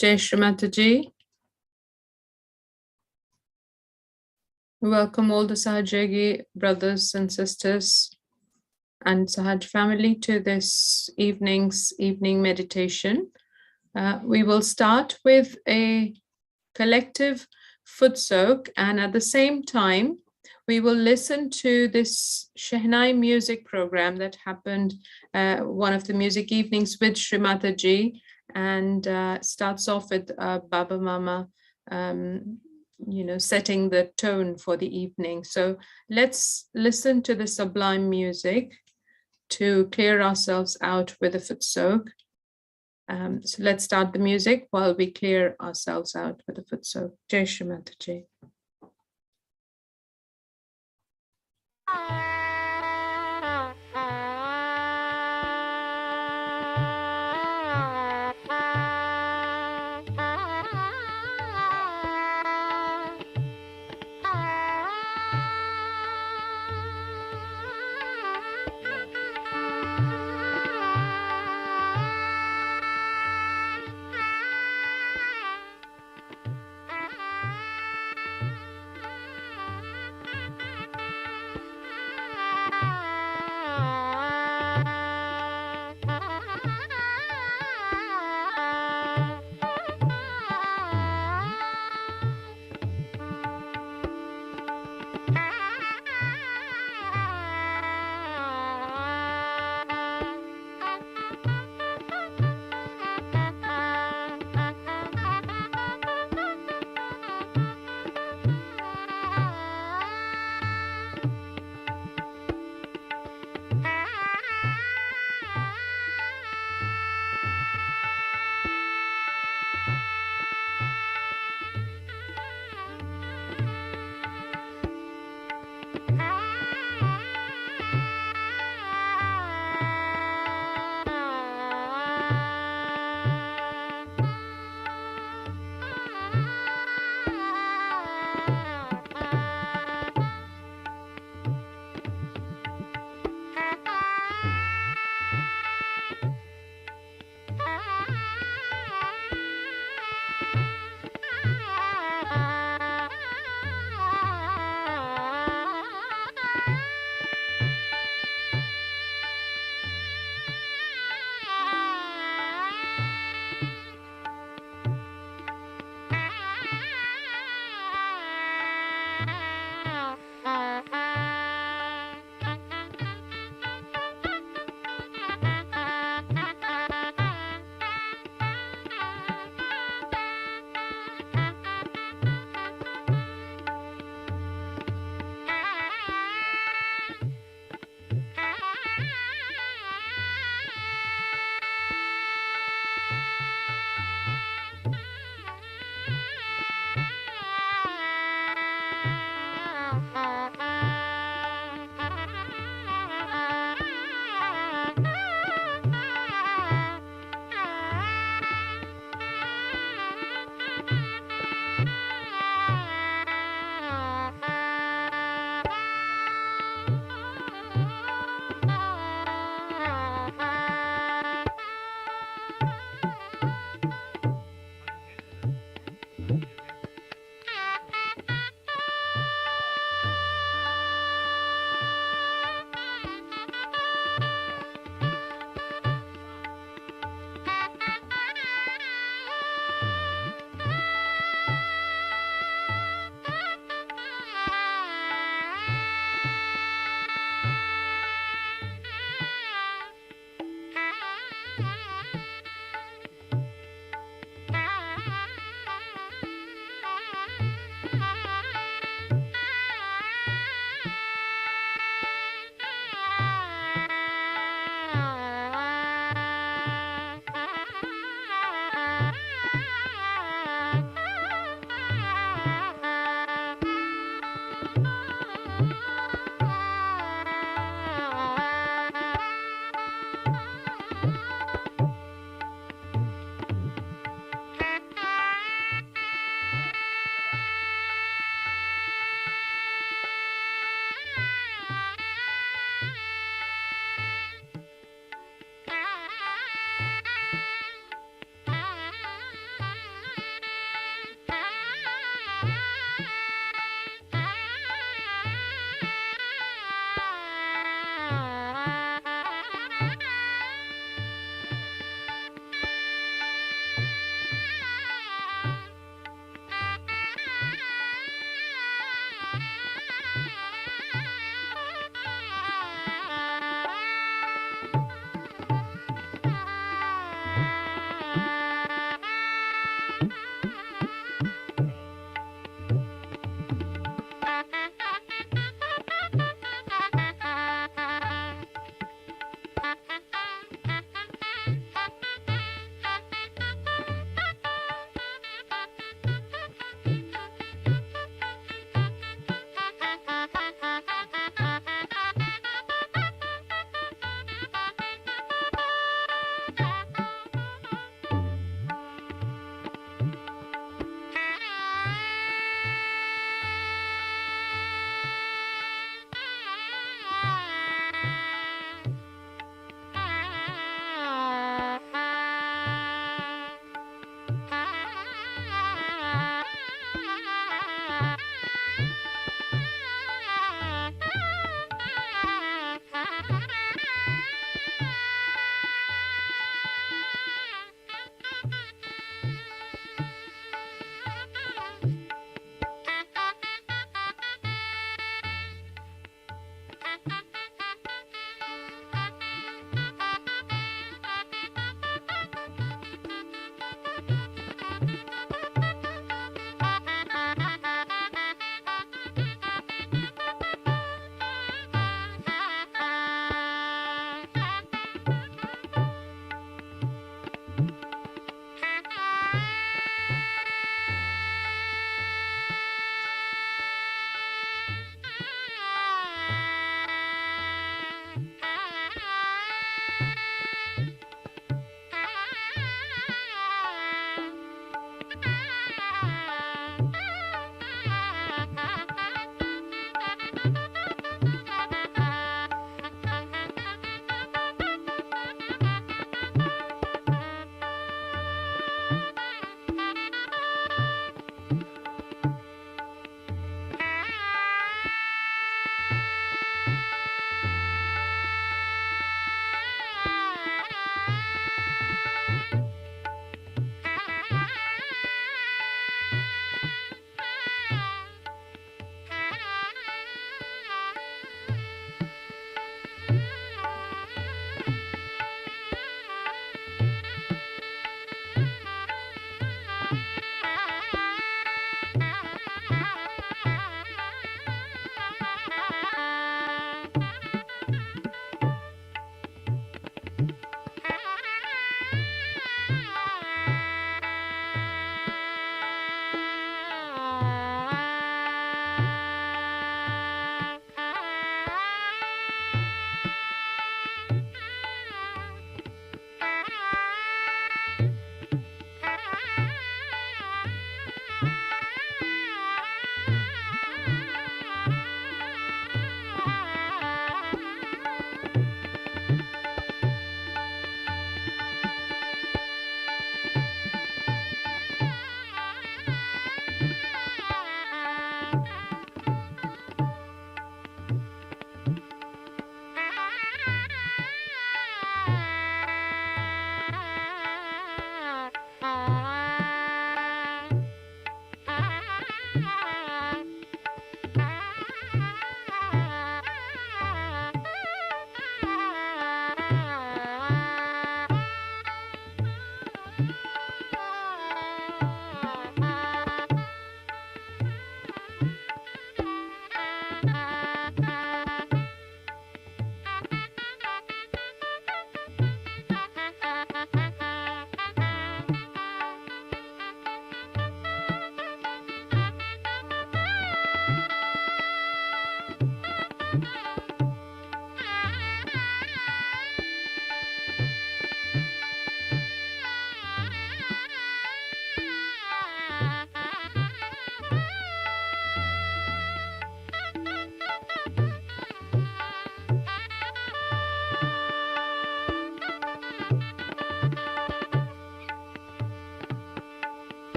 Jai Shri Mataji. Welcome all the Sahajyogi brothers and sisters and Sahaj family to this evening's evening meditation. We will start with a collective foot soak, and at the same time, we will listen to this Shehnai music program that happened one of the music evenings with Shri Mataji, and starts off with Baba Mama setting the tone for the evening. So let's listen to the sublime music to clear ourselves out with a foot soak. So let's start the music while we clear ourselves out with a foot soak. Jai Shri Mataji.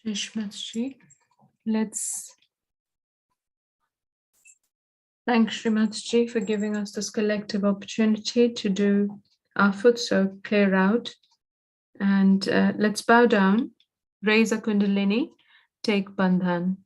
Shrimatji. Let's thank Shrimatji for giving us this collective opportunity to do our Futso clear out. And let's bow down, raise a Kundalini, take Bandhan.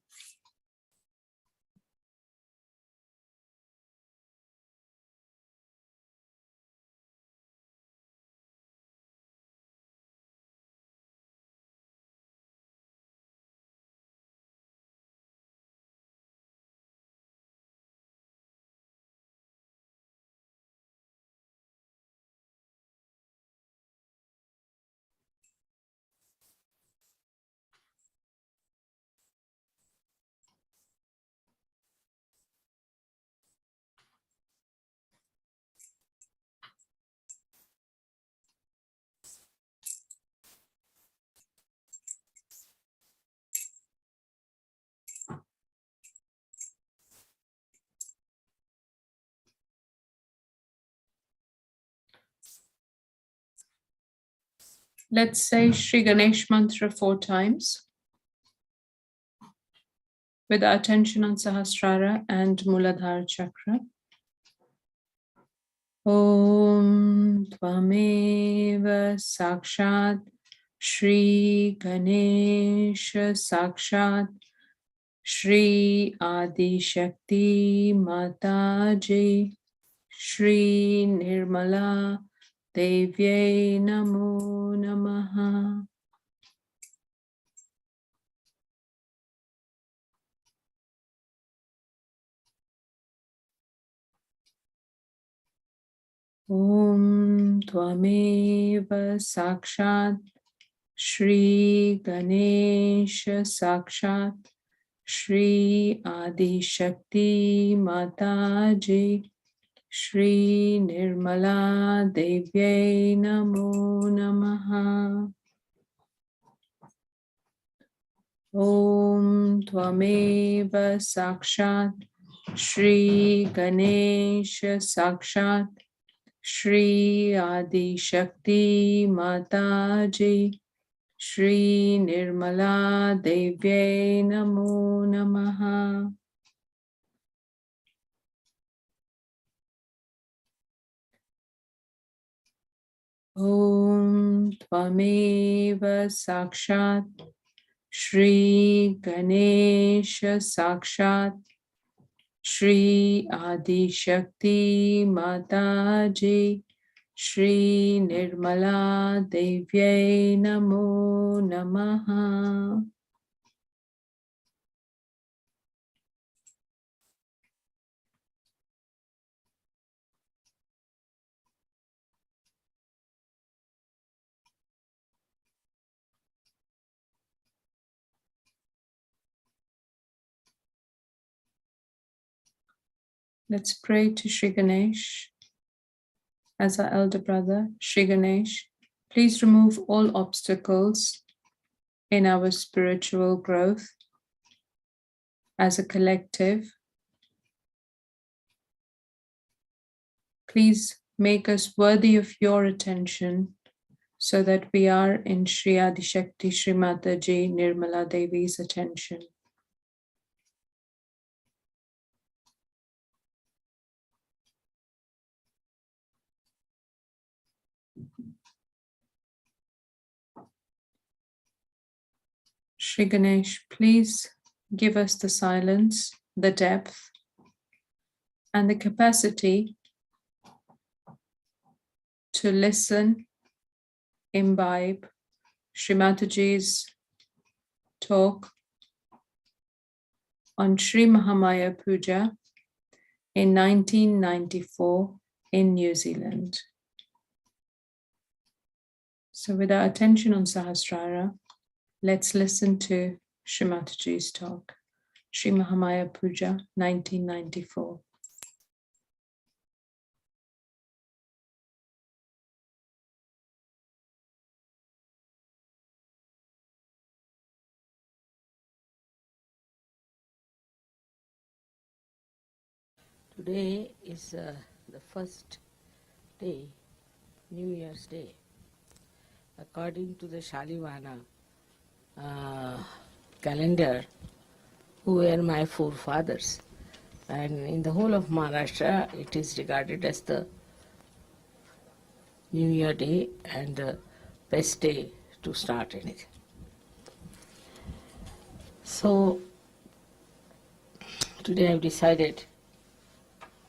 Let's say Shri Ganesh Mantra 4 times with our attention on Sahasrara and Muladhara Chakra. Om Tvameva Sakshat Shri Ganesha Sakshat Shri Adi Shakti Mataji Shri Nirmala Devye Namo Namaha. Om Tvameva Sakshat Shri Ganesha Sakshat Shri Adi Shakti Mataji Shri Nirmala Devye Namo Namaha. Om Tvameva Sakshat Shri Ganesha Sakshat Shri Adi Shakti Mataji Shri Nirmala Devye Namo Namaha. Om Tvameva Sakshat Shri Ganesha Sakshat Shri Adi Shakti Mataji Shri Nirmala Devye Namo Namaha. Let's pray to Shri Ganesh as our elder brother. Shri Ganesh, please remove all obstacles in our spiritual growth as a collective. Please make us worthy of your attention so that we are in Shri Adi Shakti Shri Mataji Nirmala Devi's attention. Shri Ganesh, please give us the silence, the depth, and the capacity to listen, imbibe Shri Mataji's talk on Shri Mahamaya Puja in 1994 in New Zealand. So with our attention on Sahasrara, let's listen to Shri Mataji's talk, Shri Mahamaya Puja 1994. Today is the first day, New Year's Day, according to the Shalivana calendar, who were my forefathers. And in the whole of Maharashtra, it is regarded as the New Year Day and the best day to start anything. So, today I have decided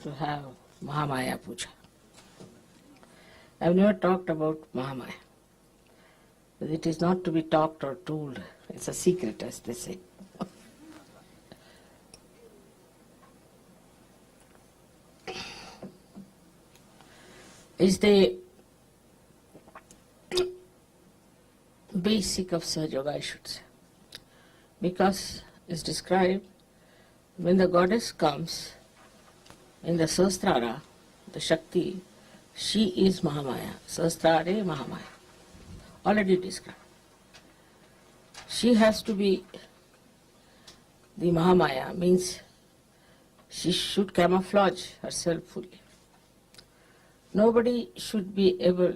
to have Mahamaya Puja. I have never talked about Mahamaya. But it is not to be talked or told. It's a secret, as they say. It's the basic of Sahaja Yoga, I should say. Because it's described when the goddess comes in the Sahasrara, the Shakti, she is Mahamaya. Sahasrare Mahamaya. Already described. She has to be the Mahamaya, means she should camouflage herself fully. Nobody should be able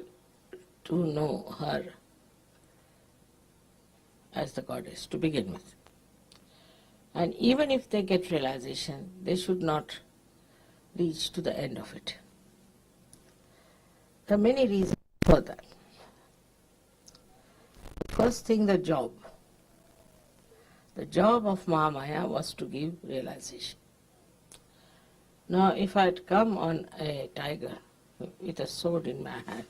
to know her as the goddess to begin with. And even if they get realization, they should not reach to the end of it. There are many reasons for that. First thing, the job. The job of Mahamaya was to give realization. Now, if I had come on a tiger with a sword in my hand,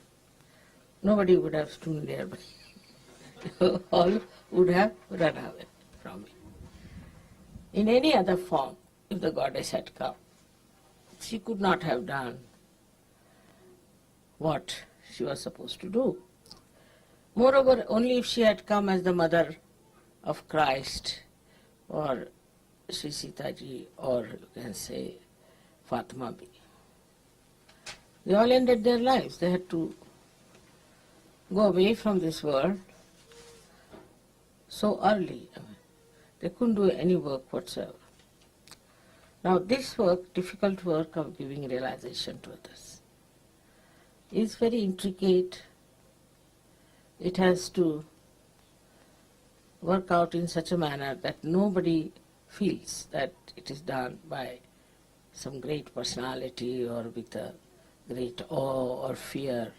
nobody would have stood nearby. All would have run away from me. In any other form, if the goddess had come, she could not have done what she was supposed to do. Moreover, only if she had come as the mother of Christ, or Sri Sita Ji, or you can say Fatima Bi. They all ended their lives. They had to go away from this world so early. They couldn't do any work whatsoever. Now this work, difficult work of giving realization to others, is very intricate. It has to work out in such a manner that nobody feels that it is done by some great personality or with a great awe or fear.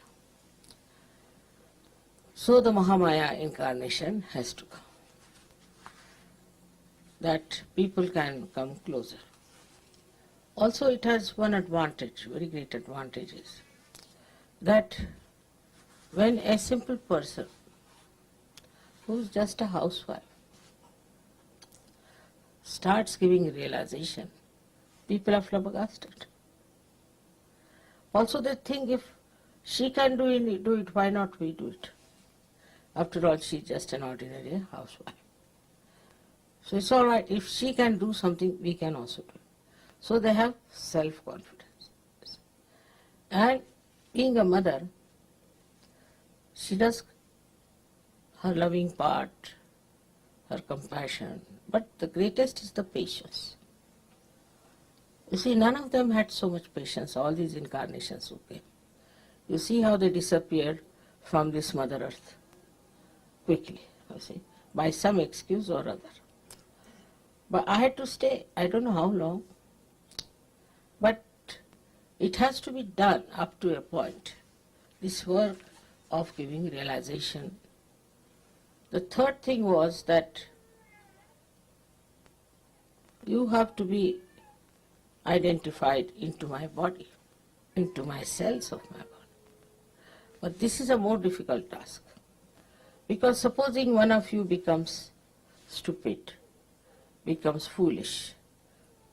So the Mahamaya incarnation has to come, that people can come closer. Also it has one advantage, very great advantage is that when a simple person who is just a housewife starts giving realization, people are flabbergasted. Also they think if she can do it, why not we do it? After all, she is just an ordinary housewife. So it's all right, if she can do something, we can also do it. So they have self-confidence. And being a mother, she does her loving part, her compassion, but the greatest is the patience. You see, none of them had so much patience, all these incarnations who came. You see how they disappeared from this Mother Earth quickly, you see, by some excuse or other. But I had to stay, I don't know how long, but it has to be done up to a point, this work of giving realization. The third thing was that you have to be identified into my body, into my cells of my body. But this is a more difficult task, because supposing one of you becomes stupid, becomes foolish,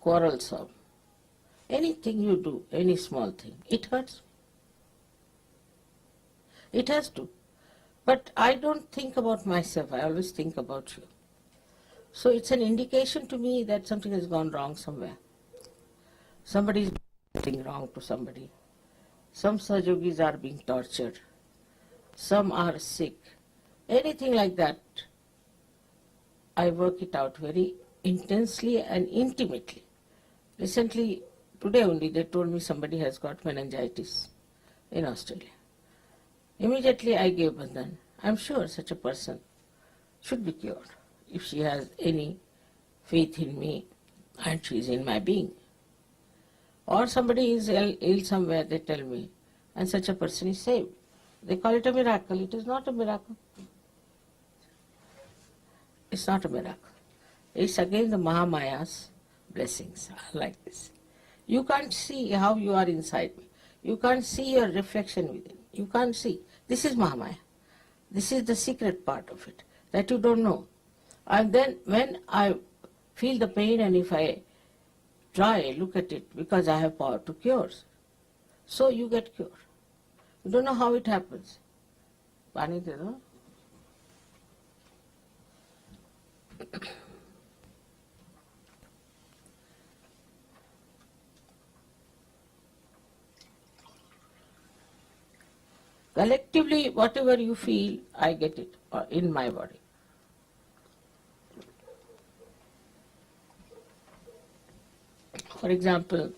quarrelsome, anything you do, any small thing, it hurts. It has to. But I don't think about myself, I always think about you. So it's an indication to me that something has gone wrong somewhere. Somebody is doing something wrong to somebody. Some Sahajogis are being tortured. Some are sick. Anything like that, I work it out very intensely and intimately. Recently, today only, they told me somebody has got meningitis in Australia. Immediately I gave Bandhan. I'm sure such a person should be cured if she has any faith in me and she is in my being. Or somebody is ill somewhere, they tell me, and such a person is saved. They call it a miracle. It is not a miracle. It's not a miracle. It's again the Mahamaya's blessings are like this. You can't see how you are inside me. You can't see your reflection within. You can't see. This is Mahamaya. This is the secret part of it, that you don't know. And then when I feel the pain and if I try, look at it, because I have power to cure, so you get cured. You don't know how it happens. Pani de do? Collectively, whatever you feel, I get it in my body. For example,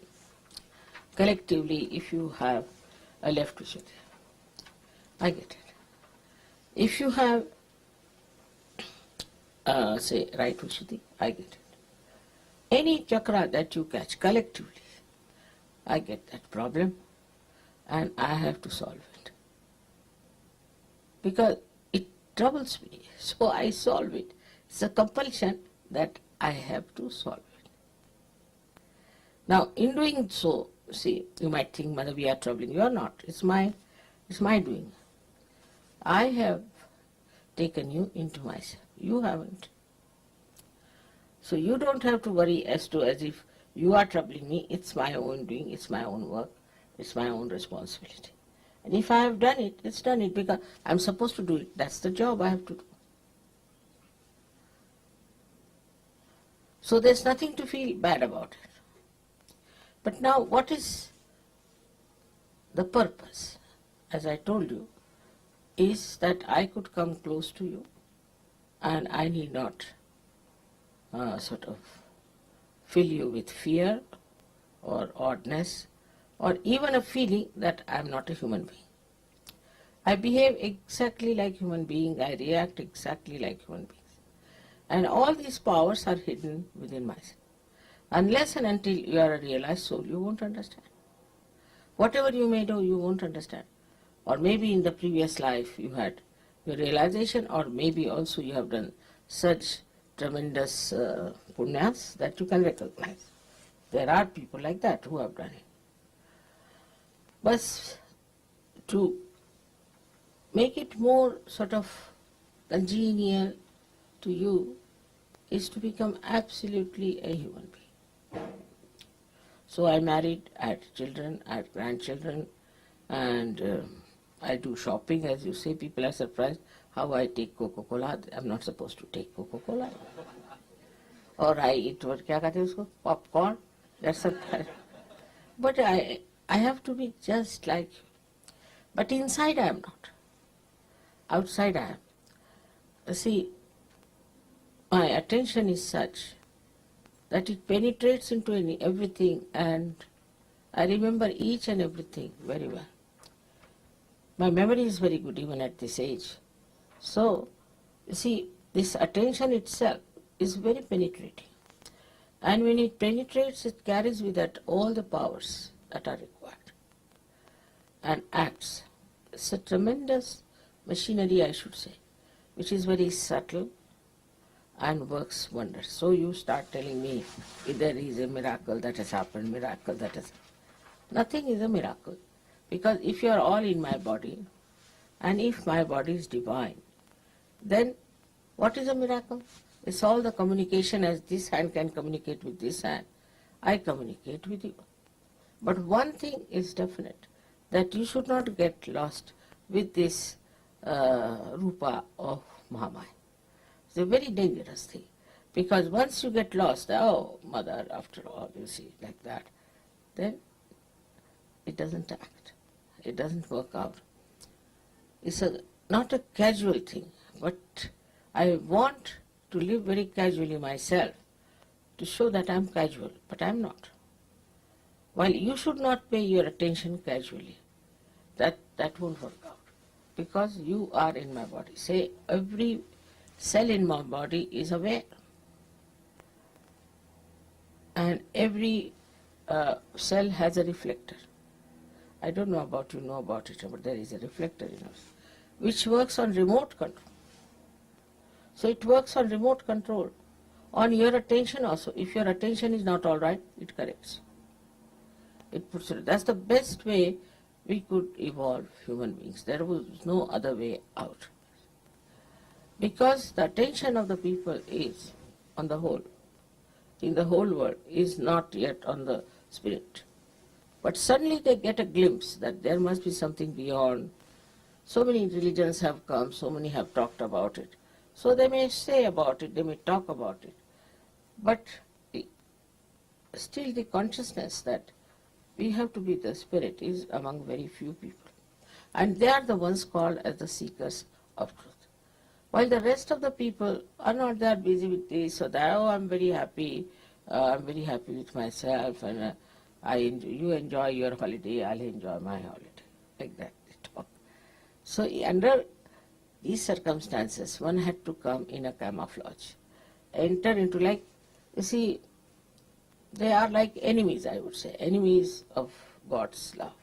collectively, if you have a left Vishuddhi, I get it. If you have say, right, Vishuddhi? I get it. Any chakra that you catch collectively, I get that problem and I have to solve it. Because it troubles me, so I solve it. It's a compulsion that I have to solve it. Now, in doing so, see, you might think, Mother, we are troubling. You are not. It's my doing. I have taken you into myself. You haven't. So you don't have to worry as if you are troubling me. It's my own doing. It's my own work. It's my own responsibility. And if I have done it, it's done it because I'm supposed to do it. That's the job I have to do. So there's nothing to feel bad about it. But now what is the purpose? As I told you, is that I could come close to you and I need not sort of fill you with fear or oddness or even a feeling that I'm not a human being. I behave exactly like human being, I react exactly like human beings. And all these powers are hidden within myself. Unless and until you are a realized soul, you won't understand. Whatever you may do, you won't understand. Or maybe in the previous life you had your realization, or maybe also you have done such tremendous punyas that you can recognize. There are people like that who have done it. But to make it more sort of congenial to you is to become absolutely a human being. So I married, I had children, I had grandchildren, and I do shopping, as you say. People are surprised how I take Coca-Cola. I'm not supposed to take Coca-Cola. Or I eat what kya kehte usko? Popcorn. That's a but I have to be just like you. But inside I am not. Outside I am. See, my attention is such that it penetrates into everything, and I remember each and everything very well. My memory is very good even at this age. So, you see, this attention itself is very penetrating. And when it penetrates, it carries with it all the powers that are required and acts. It's a tremendous machinery, I should say, which is very subtle and works wonders. So you start telling me if there is a miracle that has happened, miracle that has happened. Nothing is a miracle. Because if you are all in my body, and if my body is divine, then what is a miracle? It's all the communication, as this hand can communicate with this hand. I communicate with you. But one thing is definite, that you should not get lost with this rupa of Mahamaya. It's a very dangerous thing. Because once you get lost, oh, Mother, after all, you see, like that, then it doesn't act. It doesn't work out. It's not a casual thing, but I want to live very casually myself to show that I'm casual, but I'm not. While you should not pay your attention casually, that won't work out, because you are in my body. Say, every cell in my body is aware, and every cell has a reflector. I don't know about you, know about it, but there is a reflector in us, which works on remote control. So it works on remote control, on your attention also. If your attention is not all right, it corrects. It puts it. That's the best way we could evolve human beings. There was no other way out. Because the attention of the people is, on the whole, in the whole world, is not yet on the spirit. But suddenly they get a glimpse that there must be something beyond. So many religions have come, so many have talked about it. So they may say about it, they may talk about it. But still the consciousness that we have to be the spirit is among very few people. And they are the ones called as the seekers of truth. While the rest of the people are not that busy with this or that, oh, I'm very happy with myself, and you enjoy your holiday, I'll enjoy my holiday. Like that they talk. So under these circumstances, one had to come in a camouflage. enter into, like, you see, they are like enemies, I would say, enemies of God's love.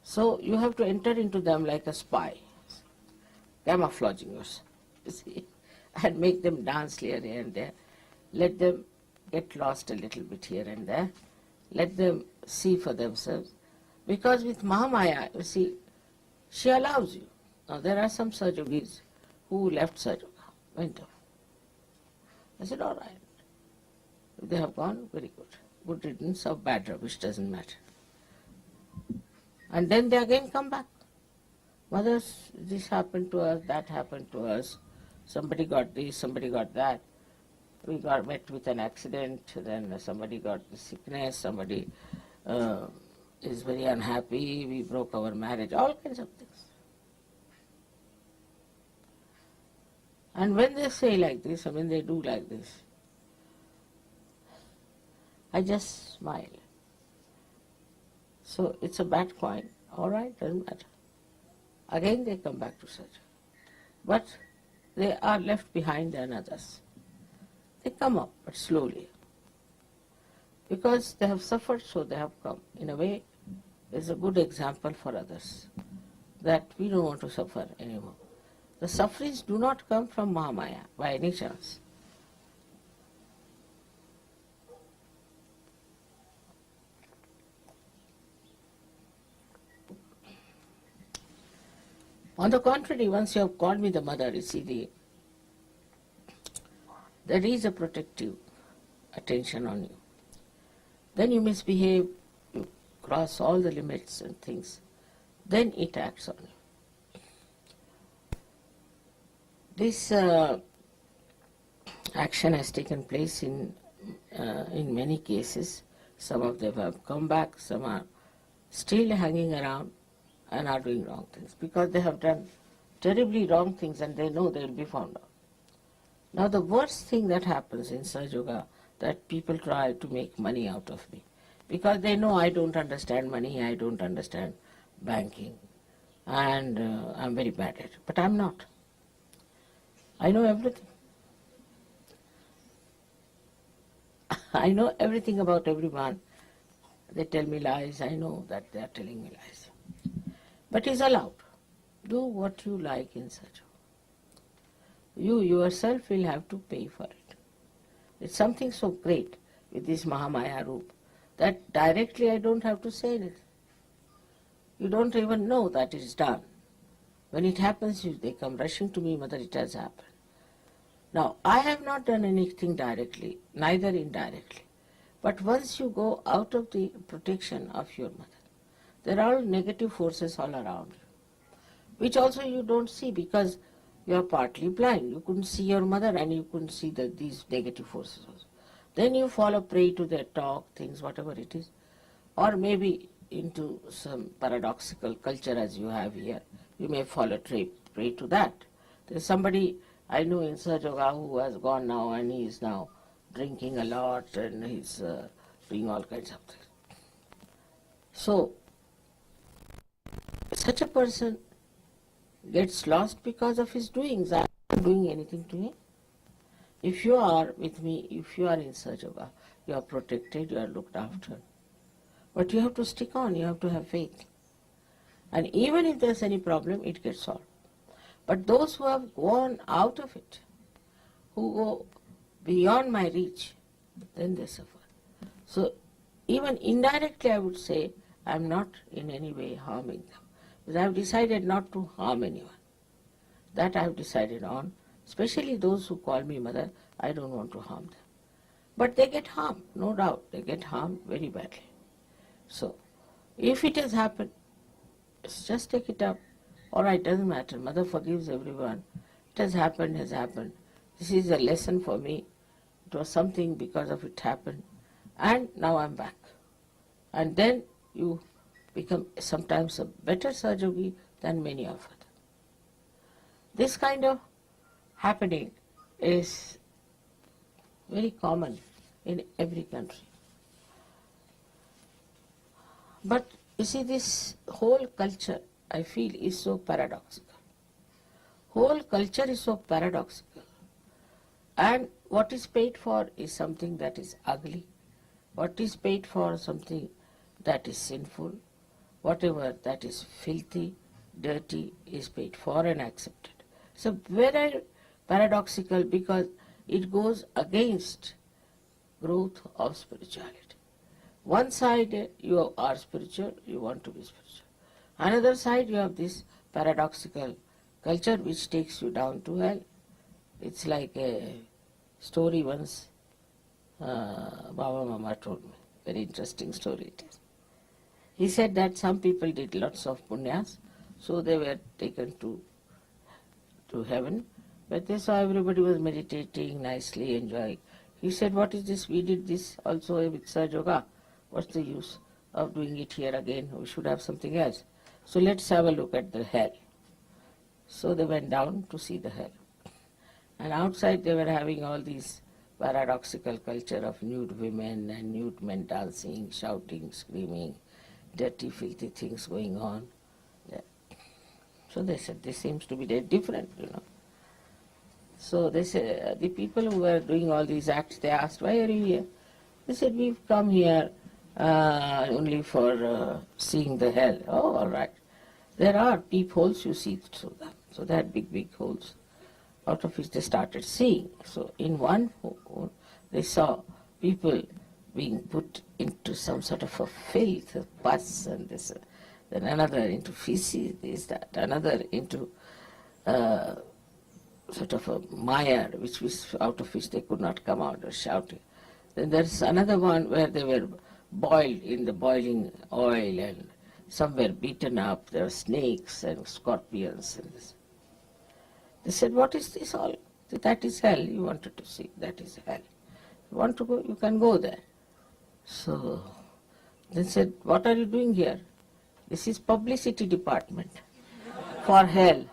So you have to enter into them like a spy, camouflaging yourself, you see, and make them dance here and there. Let them get lost a little bit here and there. Let them see for themselves. Because with Mahamaya, you see, she allows you. Now there are some Sajogis who left Sajoga, went off. I said, all right. If they have gone, very good. Good riddance of bad rubbish, doesn't matter. And then they again come back. Mothers, this happened to us, that happened to us. Somebody got this, somebody got that. We got met with an accident, then somebody got the sickness, somebody is very unhappy, we broke our marriage, all kinds of things. And when they say like this, or when they do like this, I just smile. So it's a bad coin. All right, doesn't matter. Again they come back to such. But they are left behind than others. They come up, but slowly. Because they have suffered, so they have come. In a way, it's a good example for others that we don't want to suffer anymore. The sufferings do not come from Mahamaya by any chance. On the contrary, once you have called me the mother, you see, there is a protective attention on you. Then you misbehave, you cross all the limits and things, then it acts on you. This action has taken place in many cases. Some of them have come back, some are still hanging around and are doing wrong things because they have done terribly wrong things and they know they will be found out. Now the worst thing that happens in Sahaja Yoga, that people try to make money out of me because they know I don't understand money, I don't understand banking, and I'm very bad at it. But I'm not. I know everything. I know everything about everyone. They tell me lies, I know that they are telling me lies. But it's allowed. Do what you like in Sahaja. You yourself will have to pay for it. It's something so great with this Mahamaya Roop that directly I don't have to say anything. You don't even know that it's done. When it happens, they come rushing to me, Mother, it has happened. Now, I have not done anything directly, neither indirectly. But once you go out of the protection of your mother, there are negative forces all around you, which also you don't see because you are partly blind. You couldn't see your mother and you couldn't see these negative forces also. Then you fall a prey to their talk, things, whatever it is, or maybe into some paradoxical culture as you have here. You may fall a prey to that. There's somebody I know in Sahaja Yoga who has gone now and he is now drinking a lot and he's doing all kinds of things. So, such a person gets lost because of his doings. I'm not doing anything to him. If you are with me, if you are in Sahaja Yoga, you are protected, you are looked after. But you have to stick on, you have to have faith. And even if there's any problem, it gets solved. But those who have gone out of it, who go beyond my reach, then they suffer. So even indirectly I would say I'm not in any way harming them. Because I have decided not to harm anyone. That I have decided on. Especially those who call me mother, I don't want to harm them. But they get harmed, no doubt. They get harmed very badly. So, if it has happened, just take it up. All right, doesn't matter. Mother forgives everyone. It has happened, has happened. This is a lesson for me. It was something because of it happened. And now I'm back. And then you become sometimes a better Sahaja Yogi than many of us. This kind of happening is very common in every country. But you see, this whole culture, I feel, is so paradoxical. Whole culture is so paradoxical. And what is paid for is something that is ugly. What is paid for something that is sinful. Whatever that is filthy, dirty is paid for and accepted. So very paradoxical because it goes against growth of spirituality. One side you are spiritual, you want to be spiritual. Another side you have this paradoxical culture which takes you down to hell. It's like a story once Baba Mama told me. Very interesting story it is. He said that some people did lots of punyas, so they were taken to heaven, but they saw everybody was meditating nicely, enjoying. He said, what is this? We did this also with Saj Yoga. What's the use of doing it here again? We should have something else. So let's have a look at the hell. So they went down to see the hell. And outside they were having all these paradoxical culture of nude women and nude men dancing, shouting, screaming, dirty, filthy things going on. Yeah. So they said, this seems to be very different, So they said, the people who were doing all these acts, they asked, why are you here? They said, we've come here only for seeing the hell. Oh, all right. There are peepholes you see through them. So they had big, big holes, out of which they started seeing. So in one hole, they saw people being put into some sort of a filth, a pus, and this, then another into feces, this, that, another into sort of a mire, which was out of which they could not come out or shouting. Then there's another one where they were boiled in the boiling oil, and some were beaten up. There were snakes and scorpions and this. They said, what is this all? That is hell. You wanted to see. That is hell. You want to go? You can go there. So they said, what are you doing here? This is publicity department for hell.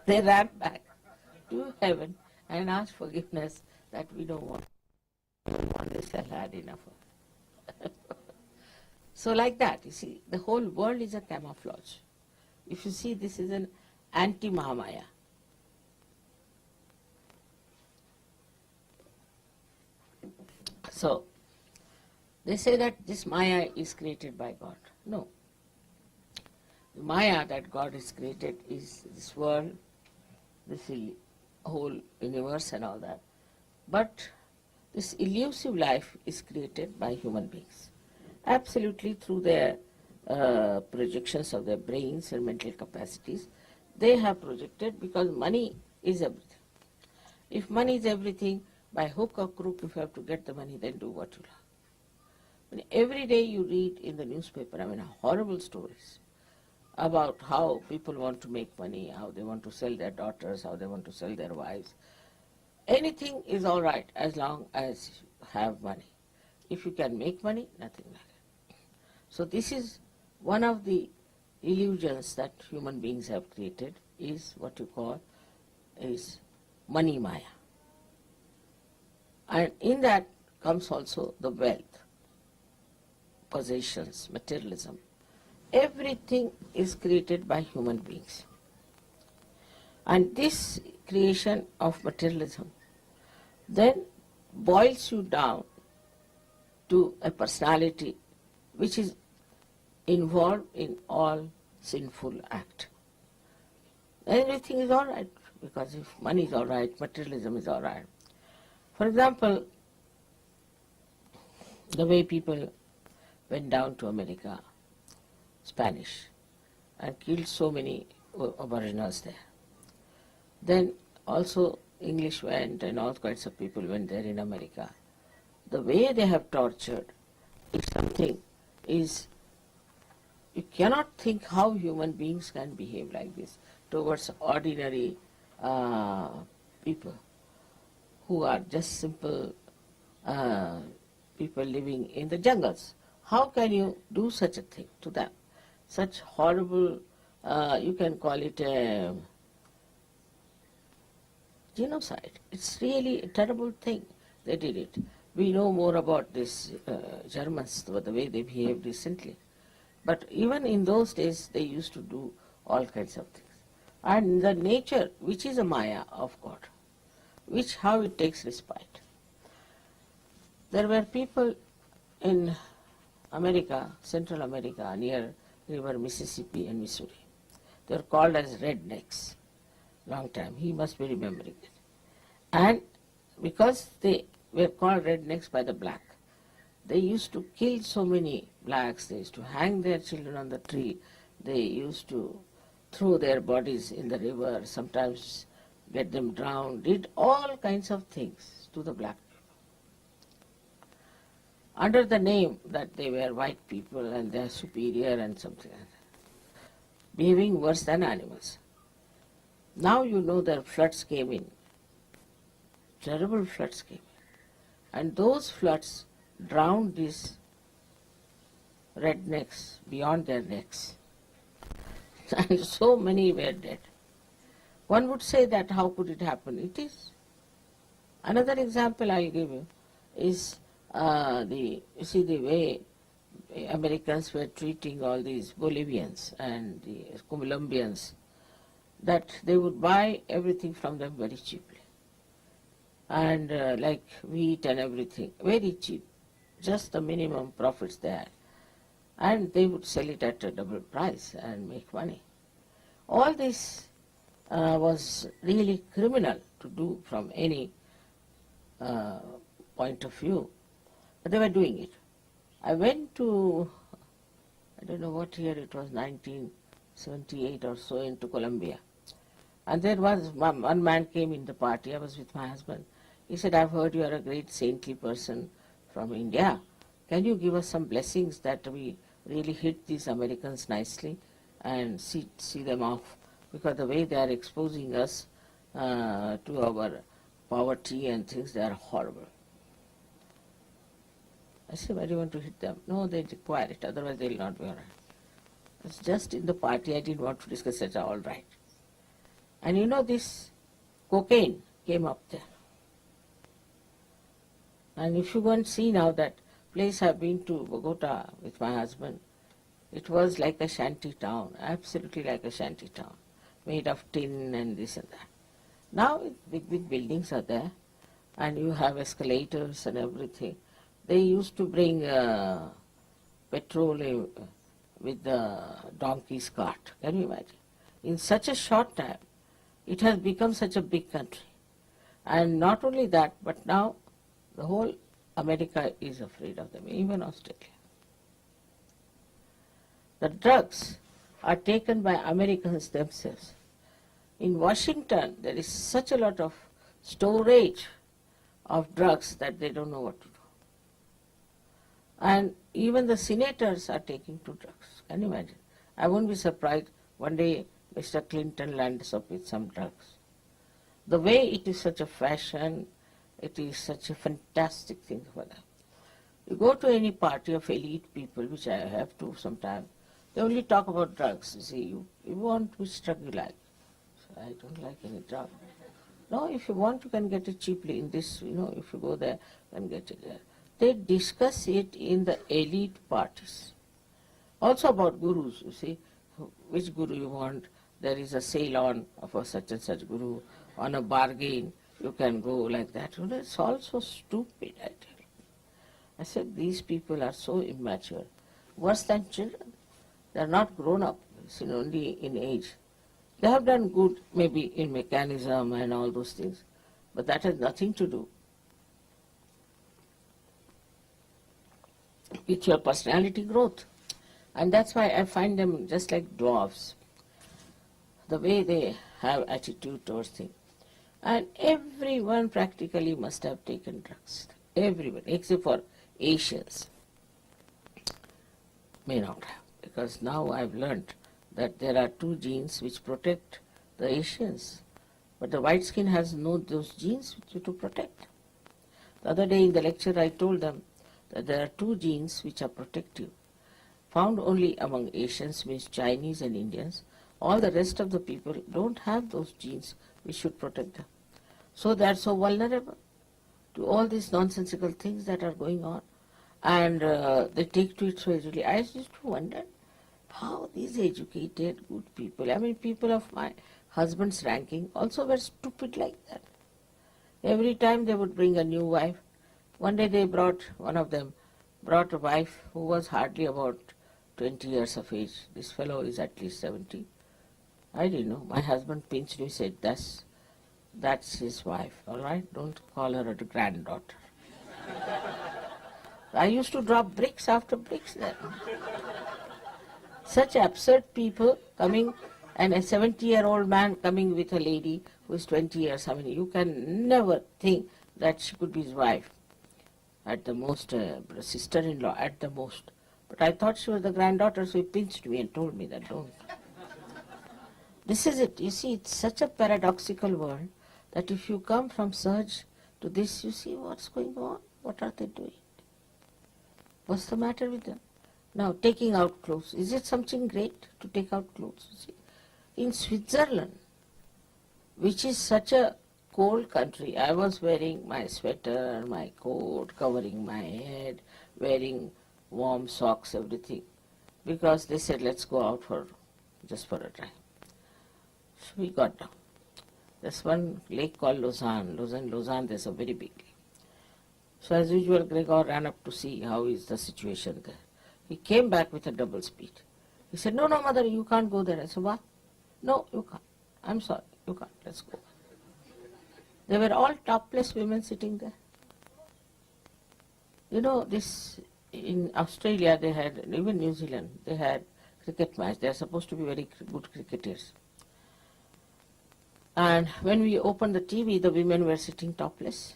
They ran back to heaven and asked forgiveness that we don't want this hell, had enough of it. So like that, you see, the whole world is a camouflage. If you see, this is an anti-Mahamaya. So, they say that this Maya is created by God. No. The Maya that God has created is this world, this whole universe and all that. But this elusive life is created by human beings, absolutely through their projections of their brains and mental capacities. They have projected, because money is everything. If money is everything, by hook or crook, if you have to get the money, then do what you love. Every day you read in the newspaper, horrible stories about how people want to make money, how they want to sell their daughters, how they want to sell their wives. Anything is all right as long as you have money. If you can make money, nothing like it. So this is one of the illusions that human beings have created, is what you call is money maya. And in that comes also the wealth, possessions, materialism. Everything is created by human beings. And this creation of materialism then boils you down to a personality which is involved in all sinful act. Everything is all right, because if money is all right, materialism is all right. For example, the way people went down to America, Spanish, and killed so many aboriginals there. Then also English went and all kinds of people went there in America. The way they have tortured is something, you cannot think how human beings can behave like this towards ordinary people who are just simple people living in the jungles. How can you do such a thing to them? Such horrible, you can call it a genocide. It's really a terrible thing. They did it. We know more about this Germans, the way they behaved recently. But even in those days, they used to do all kinds of things. and the nature which is a Maya of God, which how it takes respite. There were people in America, Central America, near river Mississippi and Missouri. They were called as rednecks. Long time, he must be remembering it. And because they were called rednecks by the black, they used to kill so many blacks, they used to hang their children on the tree, they used to throw their bodies in the river, sometimes get them drowned, did all kinds of things to the black people. Under the name that they were white people and they are superior and something like that, behaving worse than animals. Now you know the floods came in, terrible floods came in, and those floods drowned these rednecks beyond their necks, and so many were dead. One would say that how could it happen? It is. Another example I'll give you is the way Americans were treating all these Bolivians and the Colombians, that they would buy everything from them very cheaply. And like wheat and everything, very cheap, just the minimum profits they had. And they would sell it at a double price and make money. All this was really criminal to do from any point of view, but they were doing it. I went to, I don't know what year it was, 1978 or so, into Colombia. And there was one man came in the party, I was with my husband. He said, I've heard you are a great saintly person from India. Can you give us some blessings that we really hit these Americans nicely and see them off? Because the way they are exposing us to our poverty and things, they are horrible. I said, why do you want to hit them? No, they require it, otherwise they will not be all right. It's just in the party, I didn't want to discuss it, all right. And you know, this cocaine came up there. And if you go and see now that place I've been to, Bogota, with my husband, it was like a shanty town, absolutely like a shanty town, made of tin and this and that. Now big, big buildings are there, and you have escalators and everything. They used to bring petrol with the donkey's cart. Can you imagine? In such a short time, it has become such a big country. And not only that, but now the whole America is afraid of them, even Australia. The drugs are taken by Americans themselves. In Washington, there is such a lot of storage of drugs that they don't know what to do. And even the senators are taking to drugs. Can you imagine? I won't be surprised one day Mr. Clinton lands up with some drugs. The way it is such a fashion, it is such a fantastic thing for them. You go to any party of elite people, which I have to sometimes, they only talk about drugs. You see, you want which drug you like. So I don't like any drug. No, if you want, you can get it cheaply in this, if you go there, you can get it there. They discuss it in the elite parties. Also about gurus, you see, which guru you want. There is a sale on of a such and such guru, on a bargain, you can go like that. It's all so stupid, I tell you. I said, these people are so immature, worse than children. They are not grown up, only in age. They have done good, maybe in mechanism and all those things, but that has nothing to do with your personality growth. And that's why I find them just like dwarfs, the way they have attitude towards things. And everyone practically must have taken drugs. Everyone, except for Asians, may not have. Because now I've learnt that there are two genes which protect the Asians. But the white skin has no those genes to protect. The other day in the lecture I told them that there are two genes which are protective, found only among Asians, means Chinese and Indians. All the rest of the people don't have those genes which should protect them. So they are so vulnerable to all these nonsensical things that are going on. And they take to it so easily. I used to wonder how these educated, good people, people of my husbands' ranking also were stupid like that. Every time they would bring a new wife. One day one of them brought a wife who was hardly about 20 years of age. This fellow is at least 70. I didn't know. My husband pinched me, said, that's his wife, all right? Don't call her a granddaughter. I used to drop bricks after bricks then. Such absurd people coming, and a 70-year-old man coming with a lady who is 20 years. I mean, you can never think that she could be his wife. At the most, sister-in-law, at the most. But I thought she was the granddaughter, so he pinched me and told me that don't. This is it. You see, it's such a paradoxical world that if you come from Sahaj to this, you see what's going on. What are they doing? What's the matter with them? Now, taking out clothes. Is it something great to take out clothes? You see? In Switzerland, which is such a cold country, I was wearing my sweater, my coat, covering my head, wearing warm socks, everything, because they said, let's go out just for a drive. So we got down. There's one lake called Lausanne. Lausanne, there's a very big lake. So as usual, Gregor ran up to see how is the situation there. He came back with a double speed. He said, no, mother, you can't go there. I said, what? No, you can't. I'm sorry, you can't. Let's go. They were all topless women sitting there. You know, this in Australia they had, even New Zealand, they had cricket match. They are supposed to be very good cricketers. And when we opened the TV, the women were sitting topless.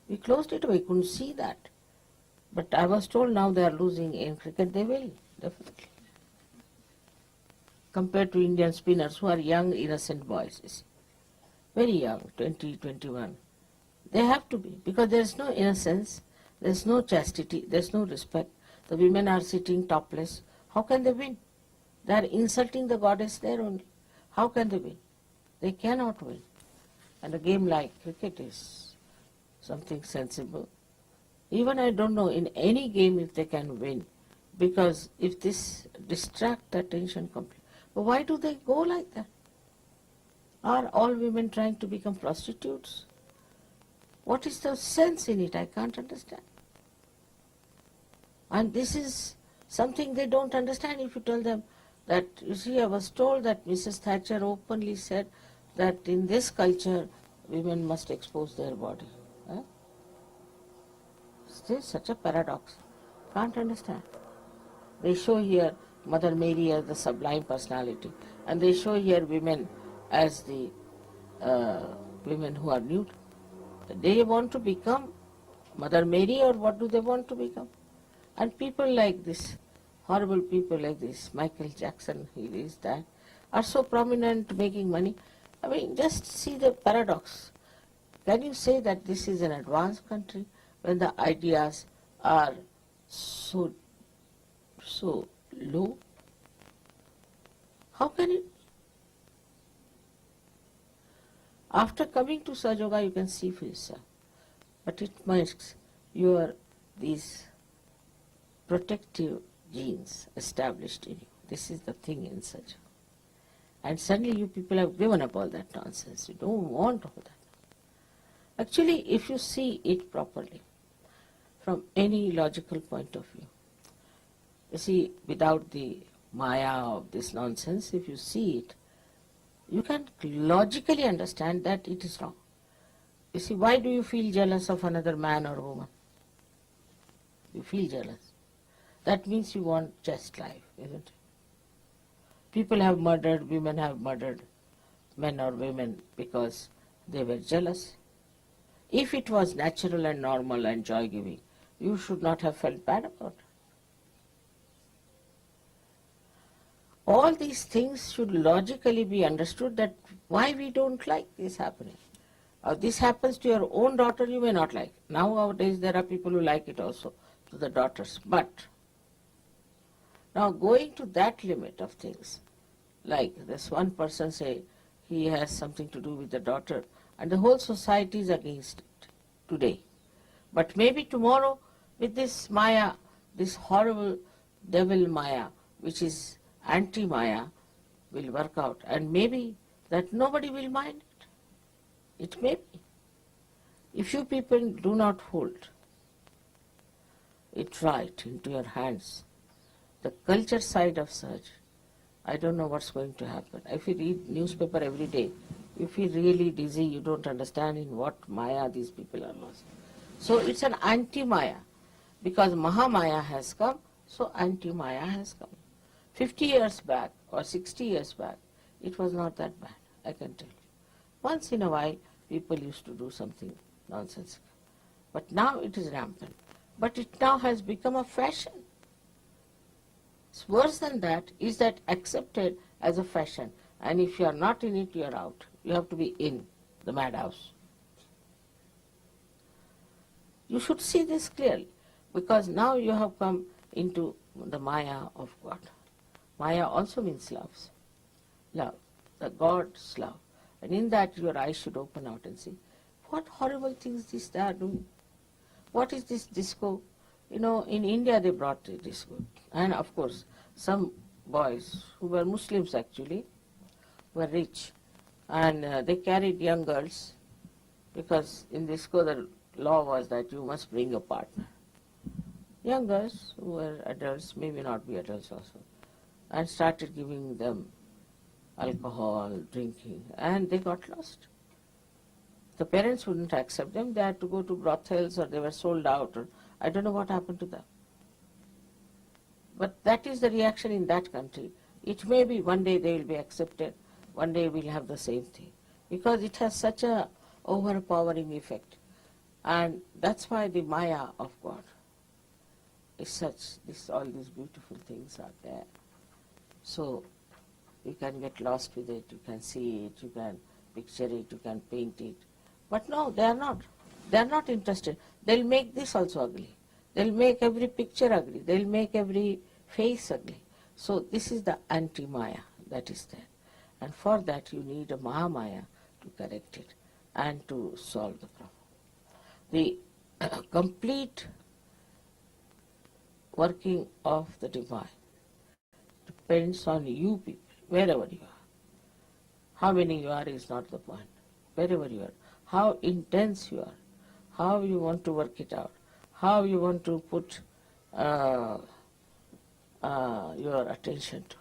We closed it, we couldn't see that. But I was told now they are losing in cricket. They will, definitely. Compared to Indian spinners who are young, innocent boys, you see. Very young, 20, 21. They have to be, because there is no innocence, there is no chastity, there is no respect. The women are sitting topless. How can they win? They are insulting the goddess there only. How can they win? They cannot win. And a game like cricket is something sensible. Even I don't know in any game if they can win, because if this distract the attention completely. But why do they go like that? Are all women trying to become prostitutes? What is the sense in it? I can't understand. And this is something they don't understand if you tell them that, you see, I was told that Mrs. Thatcher openly said that in this culture, women must expose their body. Huh? It's such a paradox. Can't understand. They show here Mother Mary as the sublime personality, and they show here women as the women who are nude. They want to become Mother Mary, or what do they want to become? And people like this, horrible people like this, Michael Jackson, he is that, are so prominent, making money. I mean, just see the paradox. Can you say that this is an advanced country when the ideas are so low? How can it? After coming to Sahaja Yoga, you can see for yourself. But it makes these protective genes established in you. This is the thing in Sahaja. And suddenly you people have given up all that nonsense. You don't want all that. Actually, if you see it properly, from any logical point of view, you see, without the maya of this nonsense, if you see it, you can logically understand that it is wrong. You see, why do you feel jealous of another man or woman? You feel jealous. That means you want just life, isn't it? People have murdered, women have murdered men or women because they were jealous. If it was natural and normal and joy-giving, you should not have felt bad about it. All these things should logically be understood, that why we don't like this happening. This happens to your own daughter, you may not like. Nowadays there are people who like it also to the daughters. But now going to that limit of things, like this one person say he has something to do with the daughter and the whole society is against it today. But maybe tomorrow with this Maya, this horrible devil Maya, which is anti-Maya, will work out, and maybe that nobody will mind it. It may be. If you people do not hold it right into your hands, the culture side of Sahaj, I don't know what's going to happen. If you read newspaper every day, you feel really dizzy, you don't understand in what Maya these people are lost. So it's an anti-Maya. Because Mahamaya has come, so anti-Maya has come. 50 years back or 60 years back, it was not that bad, I can tell you. Once in a while, people used to do something nonsensical. But now it is rampant. But it now has become a fashion. It's worse than that, is that accepted as a fashion. And if you are not in it, you are out. You have to be in the madhouse. You should see this clearly, because now you have come into the Maya of God. Maya also means love, the God's love. And in that your eyes should open out and see, what horrible things they are doing. What is this disco? You know, in India they brought the disco. And of course, some boys who were Muslims actually, were rich. And they carried young girls, because in disco the law was that you must bring a partner. Young girls who were adults, maybe not be adults also, and started giving them alcohol, drinking, and they got lost. The parents wouldn't accept them. They had to go to brothels, or they were sold out, or I don't know what happened to them. But that is the reaction in that country. It may be one day they will be accepted, one day we'll have the same thing, because it has such a overpowering effect. And that's why the Maya of God is such, all these beautiful things are there. So you can get lost with it, you can see it, you can picture it, you can paint it. But no, they are not. They are not interested. They'll make this also ugly. They'll make every picture ugly. They'll make every face ugly. So this is the anti-Maya that is there. And for that you need a Mahamaya to correct it and to solve the problem. The complete working of the divine depends on you people, wherever you are. How many you are is not the point. Wherever you are, how intense you are, how you want to work it out, how you want to put your attention to.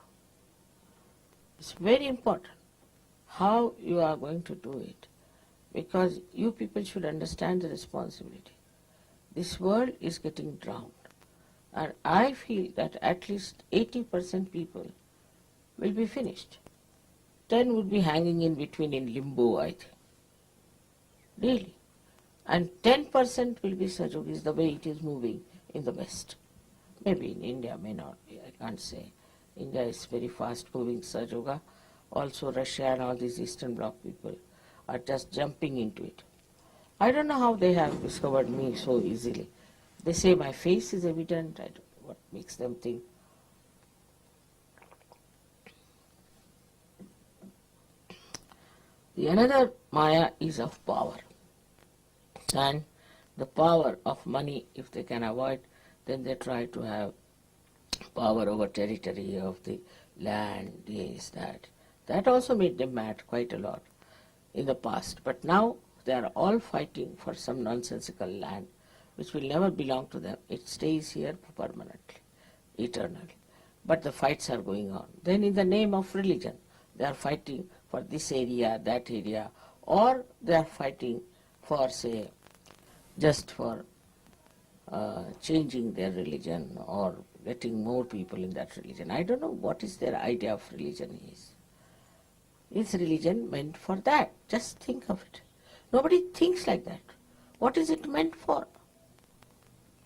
It's very important how you are going to do it, because you people should understand the responsibility. This world is getting drowned, and I feel that at least 80% people will be finished. 10 would be hanging in between in limbo, I think. Really. And 10% will be Sajogis, the way it is moving in the West. Maybe in India, may not be, I can't say. India is very fast moving Sajoga. Also Russia and all these Eastern Bloc people are just jumping into it. I don't know how they have discovered me so easily. They say my face is evident. I don't know what makes them think. The another Maya is of power. And the power of money, if they can avoid, then they try to have power over territory of the land, this, that. That also made them mad quite a lot in the past. But now they are all fighting for some nonsensical land which will never belong to them. It stays here permanently, eternally. But the fights are going on. Then in the name of religion, they are fighting for this area, that area, or they are fighting for, say, just for changing their religion or getting more people in that religion. I don't know what is their idea of religion is. Is religion meant for that? Just think of it. Nobody thinks like that. What is it meant for?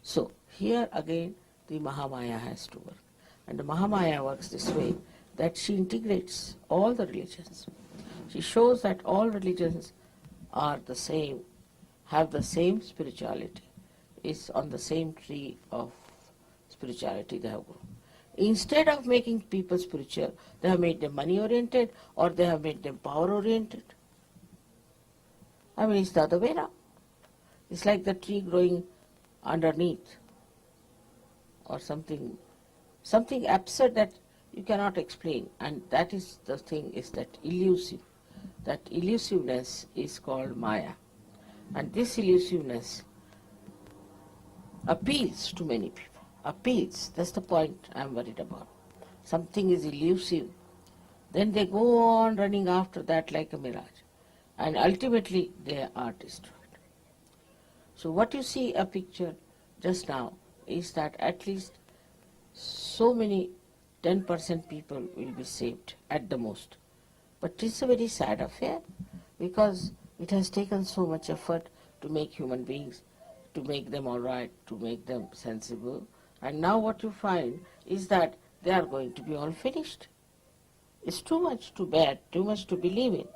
So, here again the Mahamaya has to work. And the Mahamaya works this way, that she integrates all the religions. She shows that all religions are the same, have the same spirituality, is on the same tree of spirituality they have grown. Instead of making people spiritual, they have made them money-oriented or they have made them power-oriented. I mean, it's the other way around. It's like the tree growing underneath or something absurd that you cannot explain, and that is the thing, is that elusive. that elusiveness is called Maya. And this elusiveness appeals to many people. Appeals, that's the point I'm worried about. Something is elusive, then they go on running after that like a mirage. And ultimately they are destroyed. So what you see a picture just now is that at least so many 10% people will be saved at the most. But it's a very sad affair because it has taken so much effort to make human beings, to make them all right, to make them sensible. And now what you find is that they are going to be all finished. It's too much to bear, too much to believe in,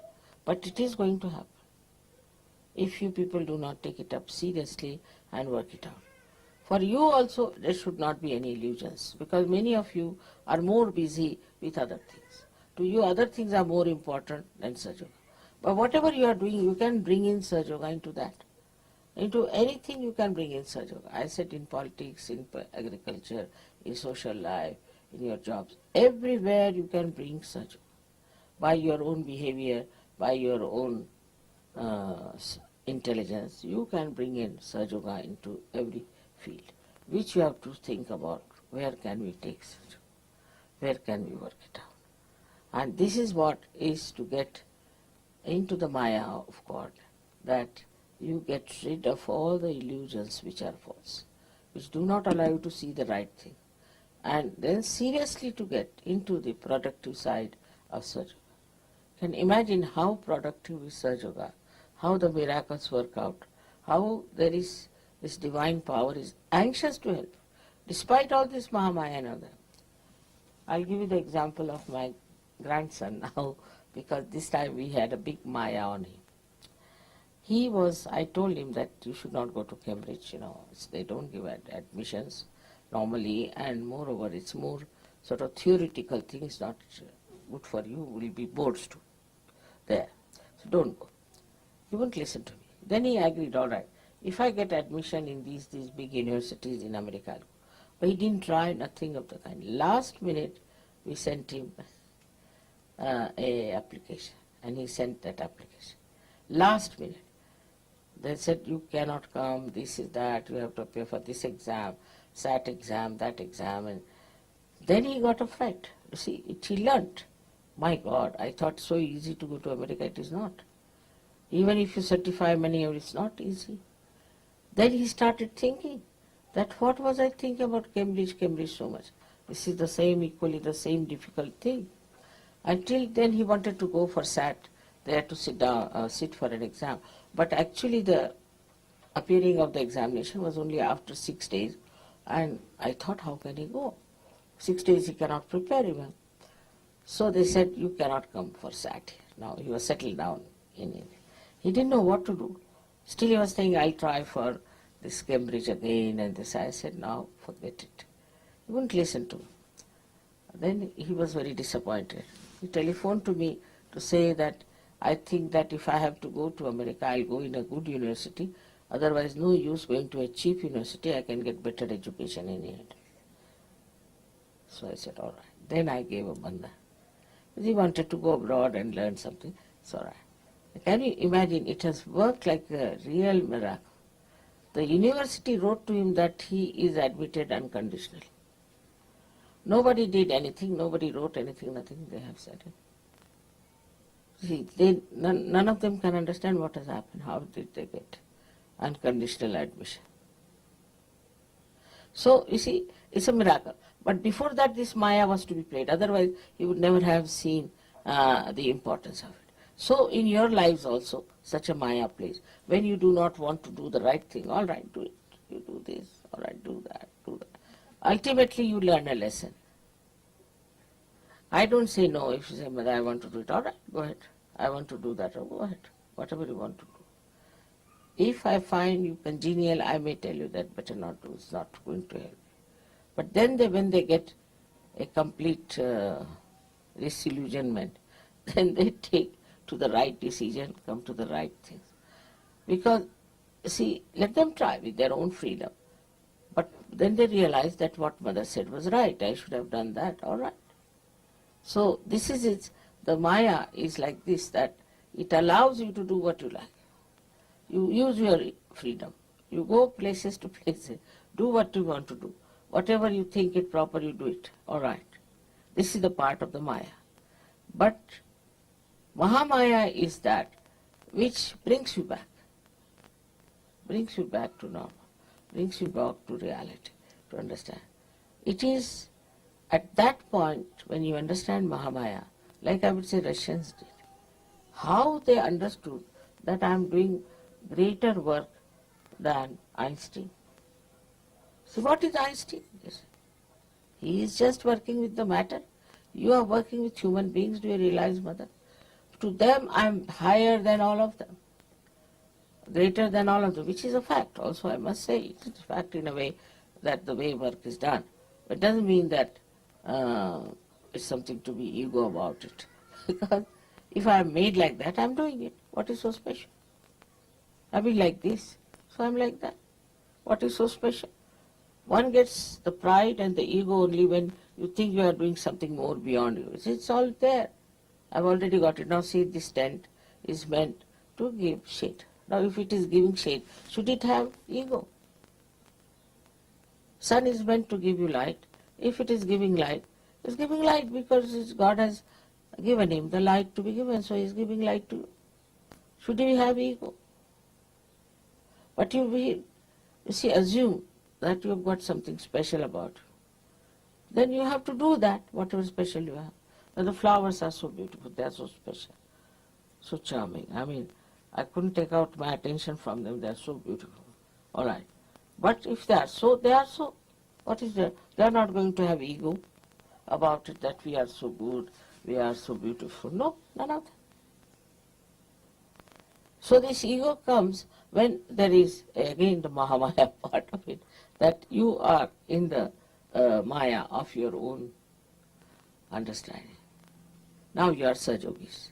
but it is going to happen if you people do not take it up seriously and work it out. For you also, there should not be any illusions, because many of you are more busy with other things. To you, other things are more important than Sahaja Yoga. But whatever you are doing, you can bring in Sahaja Yoga into that. Into anything you can bring in Sahaja Yoga. I said in politics, in agriculture, in social life, in your jobs. Everywhere you can bring Sahaja Yoga. By your own behavior, by your own intelligence, you can bring in Sahaja Yoga into every field, which you have to think about. Where can we take Sahaja Yoga? Where can we work it out? And this is what is to get into the Maya of God, that you get rid of all the illusions which are false, which do not allow you to see the right thing. And then seriously to get into the productive side of Sahaja Yoga. Can imagine how productive is Sahaja Yoga, how the miracles work out, how there is this divine power is anxious to help, despite all this Mahamaya and other. I'll give you the example of my grandson now, because this time we had a big Maya on him. I told him that you should not go to Cambridge, they don't give admissions normally, and moreover it's more sort of theoretical things, not good for you, will be boards too there. So don't go. He wouldn't listen to me. Then he agreed, all right, if I get admission in these big universities in America, I'll go. But he didn't try, nothing of the kind. Last minute, we sent him a application, and he sent that application. Last minute. They said, you cannot come, this is that, you have to appear for this exam, SAT exam, that exam. And then he got a fright. You see, he learnt. My God, I thought so easy to go to America, it is not. Even if you certify many, it's not easy. Then he started thinking that what was I thinking about Cambridge so much? This is the same, equally the same difficult thing. Until then he wanted to go for SAT. They had to sit for an exam. But actually the appearing of the examination was only after 6 days. And I thought, how can he go? 6 days he cannot prepare even. So they said, you cannot come for SAT. Now he was settled down in India. He didn't know what to do. Still he was saying, I'll try for this Cambridge again and this. I said, no, forget it. He wouldn't listen to me. Then he was very disappointed. He telephoned to me to say that I think that if I have to go to America, I'll go in a good university. Otherwise, no use going to a cheap university. I can get better education in India. So I said, all right. Then I gave a bandha. He wanted to go abroad and learn something. It's all right. Can you imagine? It has worked like a real miracle. The university wrote to him that he is admitted unconditionally. Nobody did anything, nobody wrote anything, nothing, they have said it. See, none of them can understand what has happened. How did they get unconditional admission? So, you see, it's a miracle. But before that, this Maya was to be played. Otherwise, he would never have seen the importance of it. So, in your lives also, such a Maya plays. When you do not want to do the right thing, all right, do it. You do this, all right, do that, do that. Ultimately, you learn a lesson. I don't say no. If you say, Mother, I want to do it, all right, go ahead. I want to do that, go ahead. Whatever you want to do. If I find you congenial, I may tell you that better not do. It's not going to help you. But then when they get a complete disillusionment, then they take to the right decision, come to the right things. Because, see, let them try with their own freedom. But then they realize that what Mother said was right. I should have done that. All right. So this is it. The Maya is like this, that It allows you to do what you like. You use your freedom. You go places to places. Do what you want to do. Whatever you think it proper, you do it. All right. This is the part of the Maya. But Mahamaya is that which brings you back to normal, brings you back to reality, to understand. It is at that point when you understand Mahamaya, like I would say Russians did, how they understood that I am doing greater work than Einstein. See, what is Einstein? Yes. He is just working with the matter. You are working with human beings, do you realize, Mother? To them, I am higher than all of them, greater than all of them, which is a fact. Also, I must say, it is a fact in a way that the way work is done. But it doesn't mean that it's something to be ego about it. Because if I am made like that, I am doing it. What is so special? I be like this, so I am like that. What is so special? One gets the pride and the ego only when you think you are doing something more beyond you. It's all there. I've already got it. Now see, this tent is meant to give shade. Now if it is giving shade, should it have ego? Sun is meant to give you light. If it is giving light, it's giving light because God has given him the light to be given, so he's giving light to you. Should he have ego? But you see, assume that you have got something special about you. Then you have to do that, whatever special you have. Now the flowers are so beautiful, they are so special, so charming. I mean, I couldn't take out my attention from them, they are so beautiful. All right. But if they are so, they are so. What is there? They are not going to have ego about it that we are so good, we are so beautiful. No, none of that. So this ego comes when there is, again, the Mahamaya part of it, that you are in the Maya of your own understanding. Now you are Sajogis.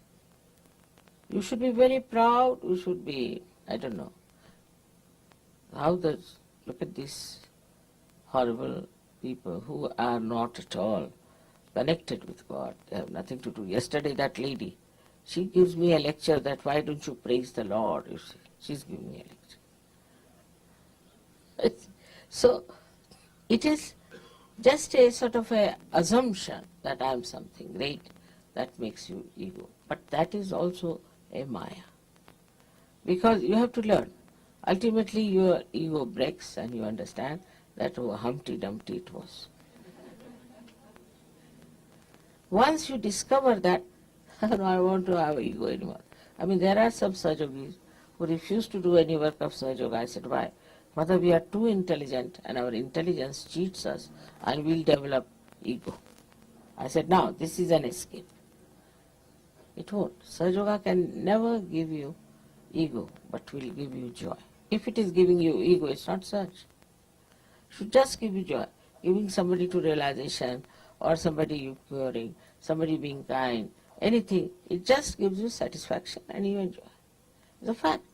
You should be very proud, you should be, I don't know, look at these horrible people who are not at all connected with God. They have nothing to do. Yesterday that lady, she gives me a lecture that why don't you praise the Lord, you see. She's giving me a lecture. So it is just a sort of a assumption that I am something great that makes you ego. But that is also a Maya. Because you have to learn. Ultimately your ego breaks and you understand that Humpty Dumpty it was. Once you discover that, no, I want to have ego anymore. I mean, there are some Sajogis who refuse to do any work of Sahaja. I said, why? Mother, we are too intelligent and our intelligence cheats us and we'll develop ego. I said, now, this is an escape. It won't. Sahaja can never give you ego, but will give you joy. If it is giving you ego, it's not such. It should just give you joy. Giving somebody to realization or somebody you curing, somebody being kind, anything, it just gives you satisfaction and you enjoy. It's a fact.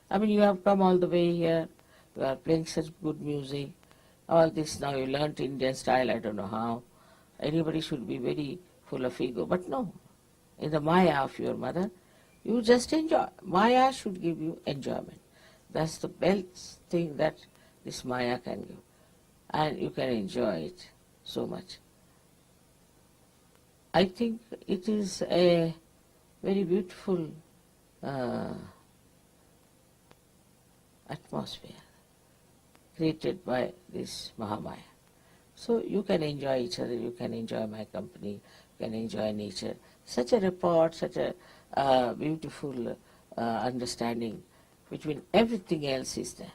I mean, you have come all the way here, you are playing such good music, all this now you learnt Indian style, I don't know how. Anybody should be very full of ego, but no. In the Maya of your mother, you just enjoy. Maya should give you enjoyment. That's the best thing that this Maya can give. And you can enjoy it so much. I think it is a very beautiful atmosphere created by this Mahamaya. So you can enjoy each other, you can enjoy my company, you can enjoy nature. Such a rapport, such a beautiful understanding between everything else is there.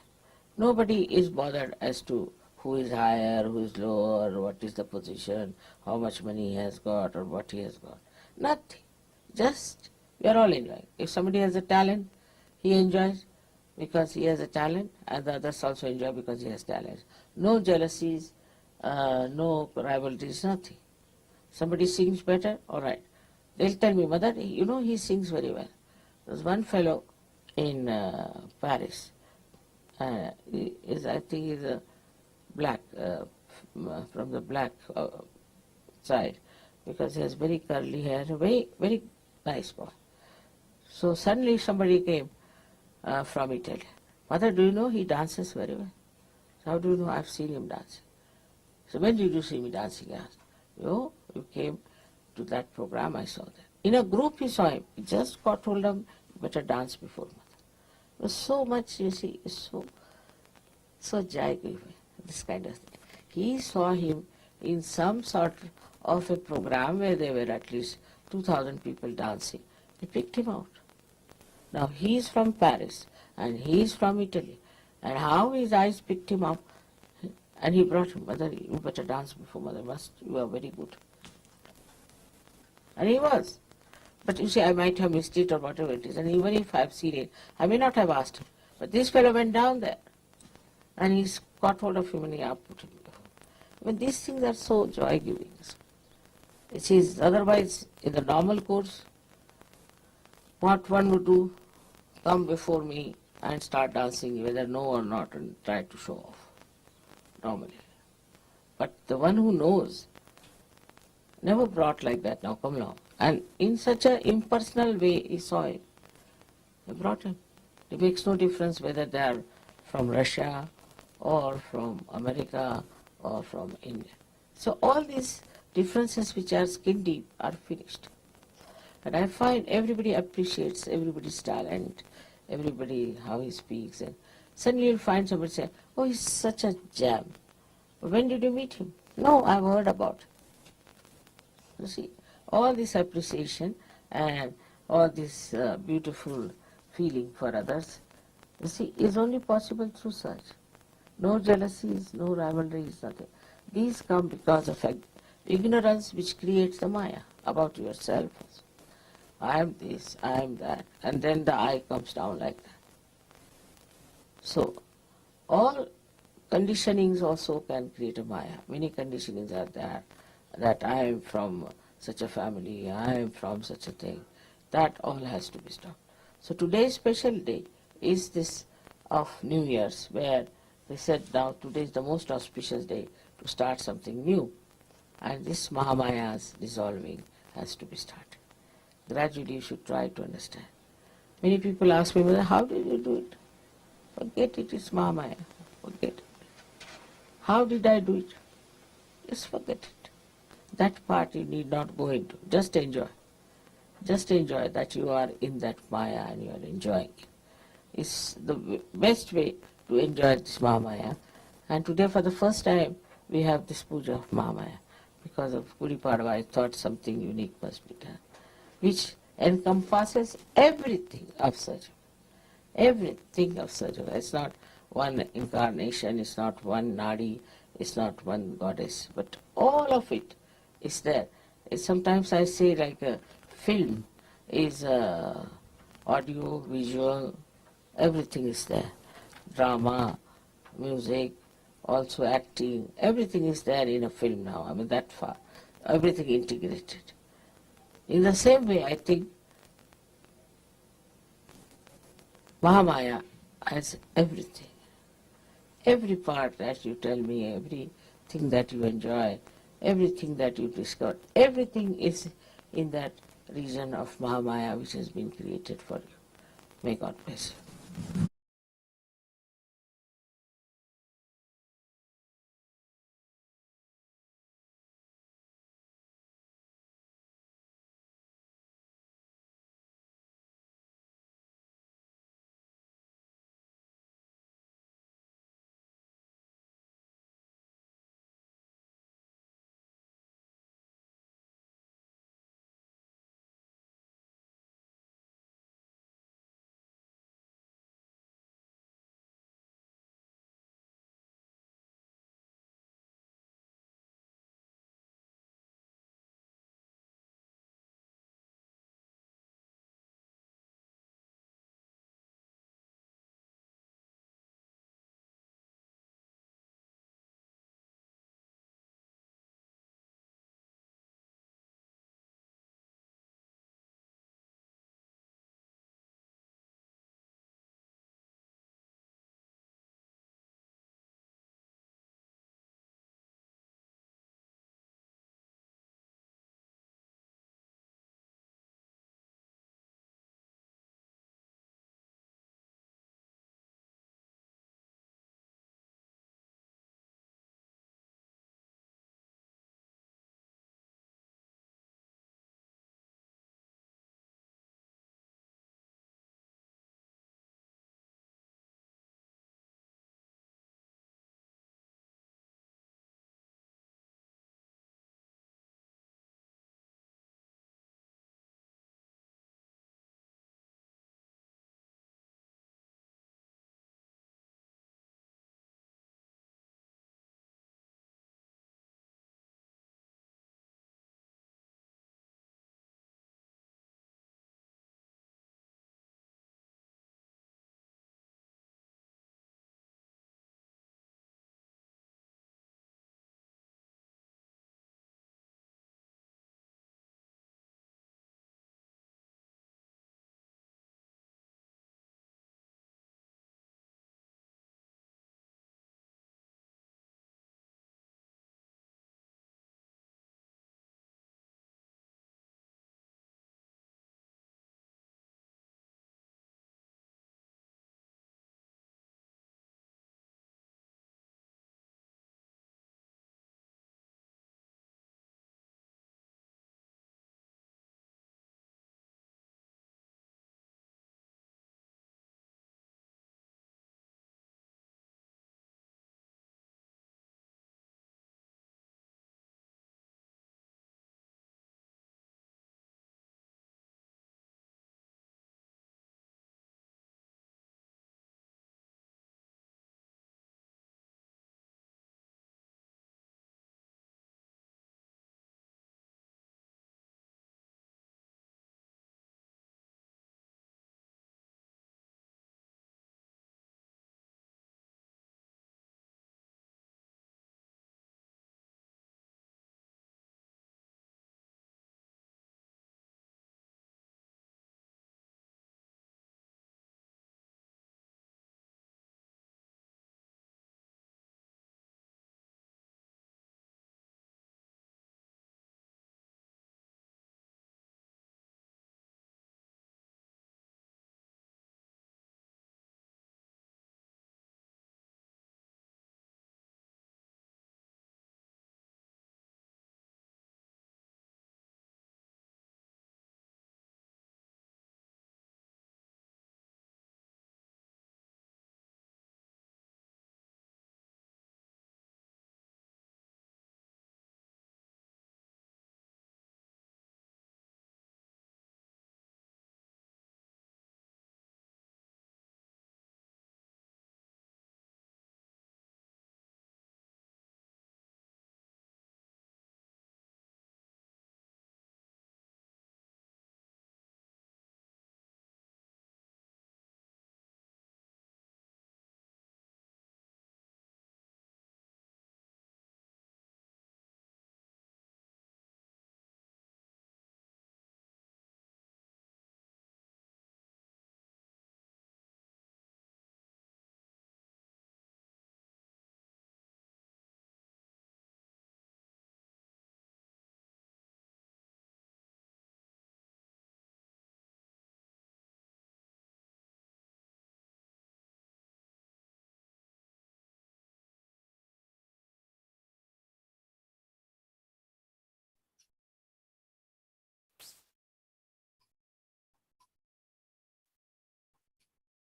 Nobody is bothered as to who is higher, who is lower, what is the position, how much money he has got or what he has got. Nothing. Just we are all enjoying. If somebody has a talent, he enjoys because he has a talent, and the others also enjoy because he has talent. No jealousies, no rivalries, nothing. Somebody sings better, all right. They'll tell me, Mother, you know he sings very well. There was one fellow in Paris. He is, I think he's a black, from the black side, because he has very curly hair, very, very nice boy. So suddenly somebody came from Italy. Mother, do you know he dances very well? How do you know? I've seen him dancing. So when did you see me dancing? I asked. You came to that program, I saw that. In a group he saw him. He just got hold of him, you better dance before mother. It was so much, you see, so jai-giving, this kind of thing. He saw him in some sort of a program where there were at least 2,000 people dancing. He picked him out. Now he is from Paris and he is from Italy. And how his eyes picked him up, and he brought him, mother, you better dance before mother, you are very good. And he was. But you see, I might have missed it or whatever it is, and even if I've seen it, I may not have asked him. But this fellow went down there, and he's got hold of him and he put him before. I mean, these things are so joy-giving. It is otherwise, in the normal course, what one would do, come before me and start dancing, whether know or not, and try to show off, normally. But the one who knows, never brought like that, now come along. And in such an impersonal way, he saw it. He brought him. It makes no difference whether they are from Russia or from America or from India. So all these differences which are skin deep are finished. And I find everybody appreciates everybody's talent, everybody how he speaks. And suddenly you'll find somebody say, oh, he's such a gem. When did you meet him? No, I've heard about him. You see, all this appreciation and all this beautiful feeling for others, you see, is only possible through such. No jealousies, no rivalries, nothing. These come because of ignorance which creates the Maya about yourself. I am this, I am that, and then the I comes down like that. So, all conditionings also can create a Maya. Many conditionings are there, that I am from such a family, I am from such a thing. That all has to be stopped. So today's special day is this of New Year's, where they said now today is the most auspicious day to start something new. And this Mahamaya's dissolving has to be started. Gradually you should try to understand. Many people ask me, well, how did you do it? Forget it, it's Mahamaya. Forget it. How did I do it? Just forget it. That part you need not go into. Just enjoy. Just enjoy that you are in that Maya and you are enjoying it. It's the best way to enjoy this Mahamaya. And today for the first time we have this puja of Mahamaya. Because of Gudi Padwa, I thought something unique must be done, which encompasses everything of Sajava. Everything of Sajava. It's not one incarnation, it's not one nadi, it's not one goddess, but all of it is there. Sometimes I say like a film is audio, visual, everything is there. Drama, music, also acting, everything is there in a film now. I mean that far. Everything integrated. In the same way, I think Mahamaya has everything. Every part that you tell me, everything that you enjoy, everything that you discover, everything is in that region of Mahamaya which has been created for you. May God bless you.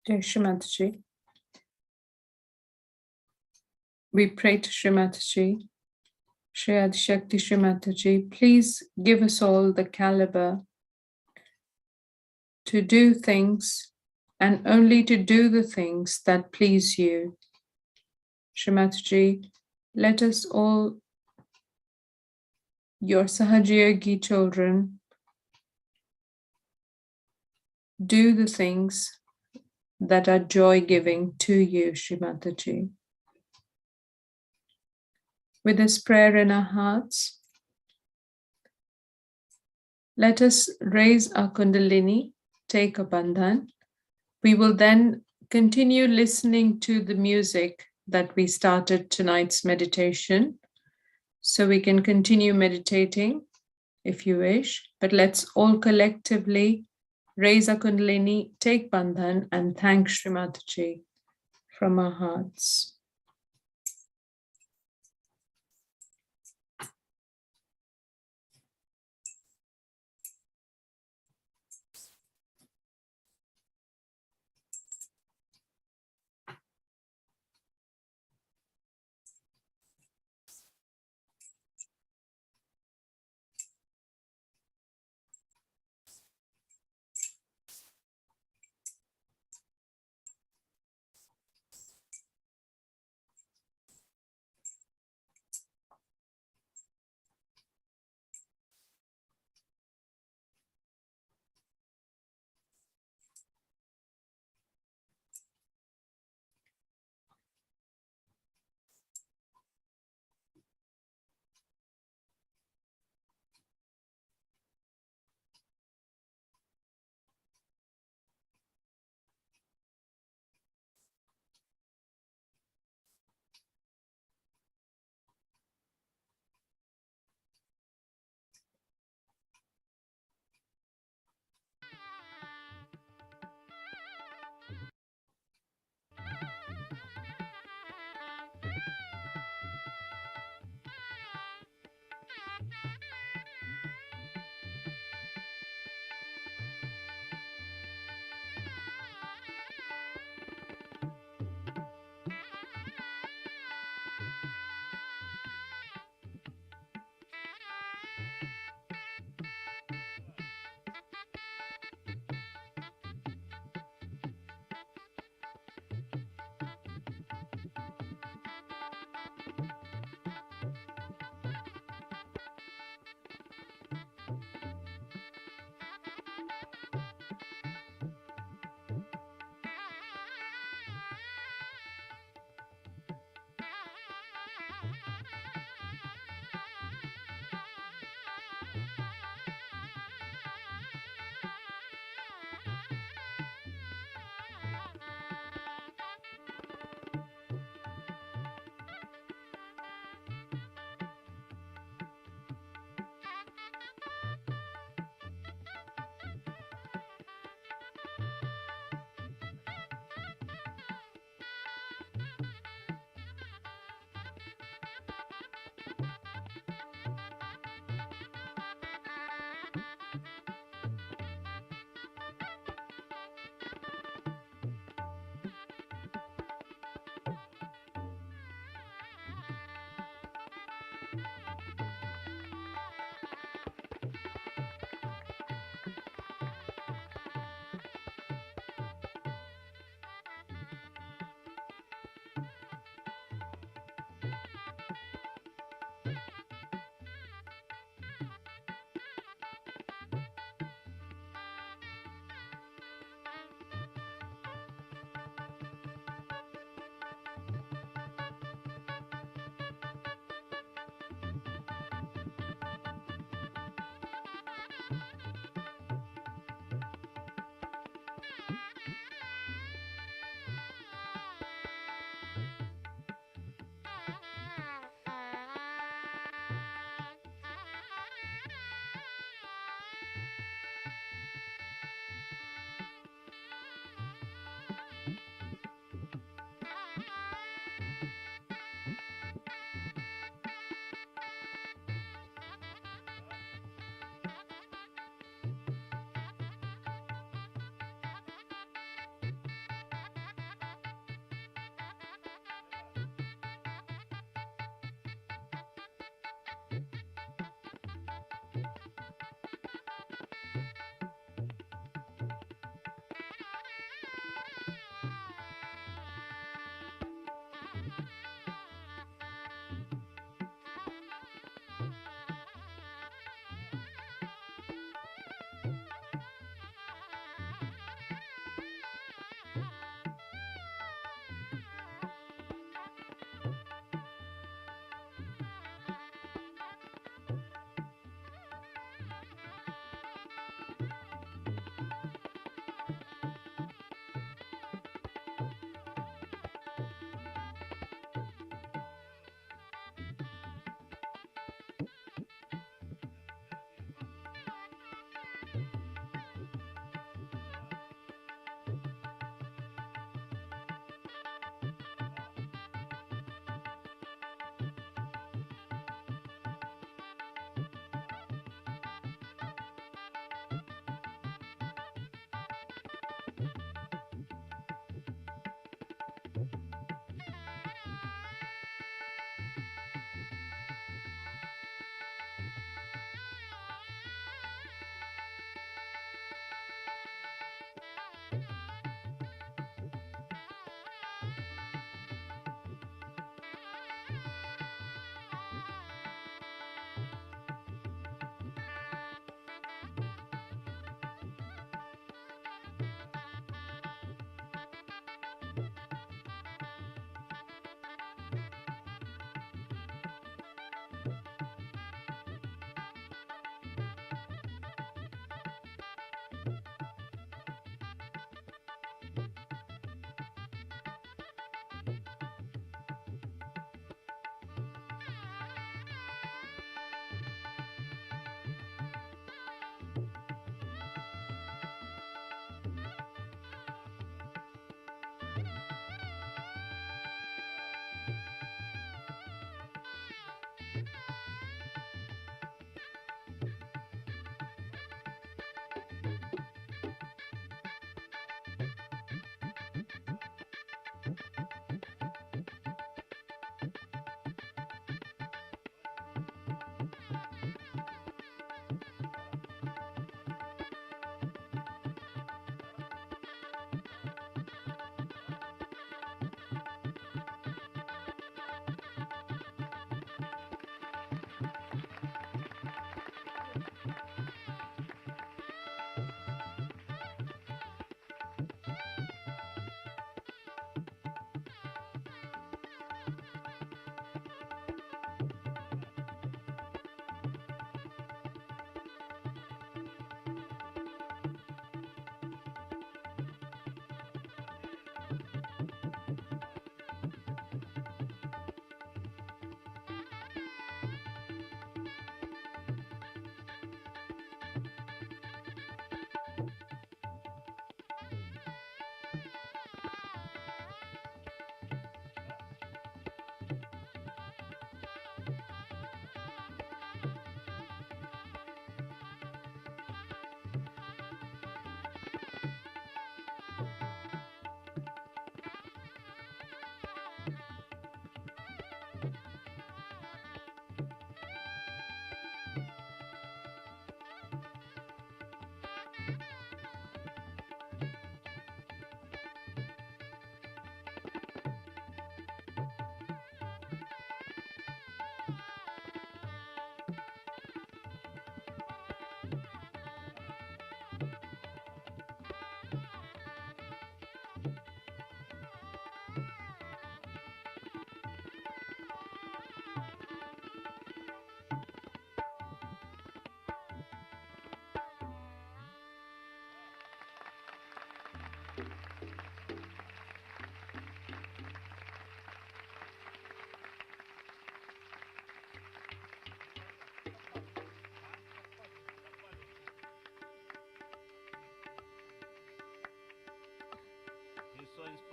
Jai Shri Mataji. We pray to Shri Mataji. Shri Adishakti Shri Mataji, please give us all the caliber to do things and only to do the things that please you. Shri Mataji, let us all, your Sahajayogi children, do the things that are joy-giving to you, Shri Mataji. With this prayer in our hearts, let us raise our Kundalini, take a bandhan. We will then continue listening to the music that we started tonight's meditation. So we can continue meditating if you wish, but let's all collectively raise our Kundalini, take bandhan, and thank Shri Mataji from our hearts.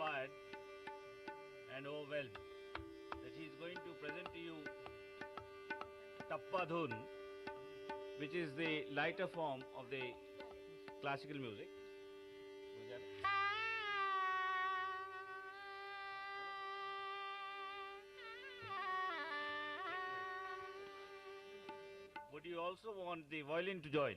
inspired and overwhelmed that he is going to present to you Tappadhun, which is the lighter form of the classical music. Would you also want the violin to join?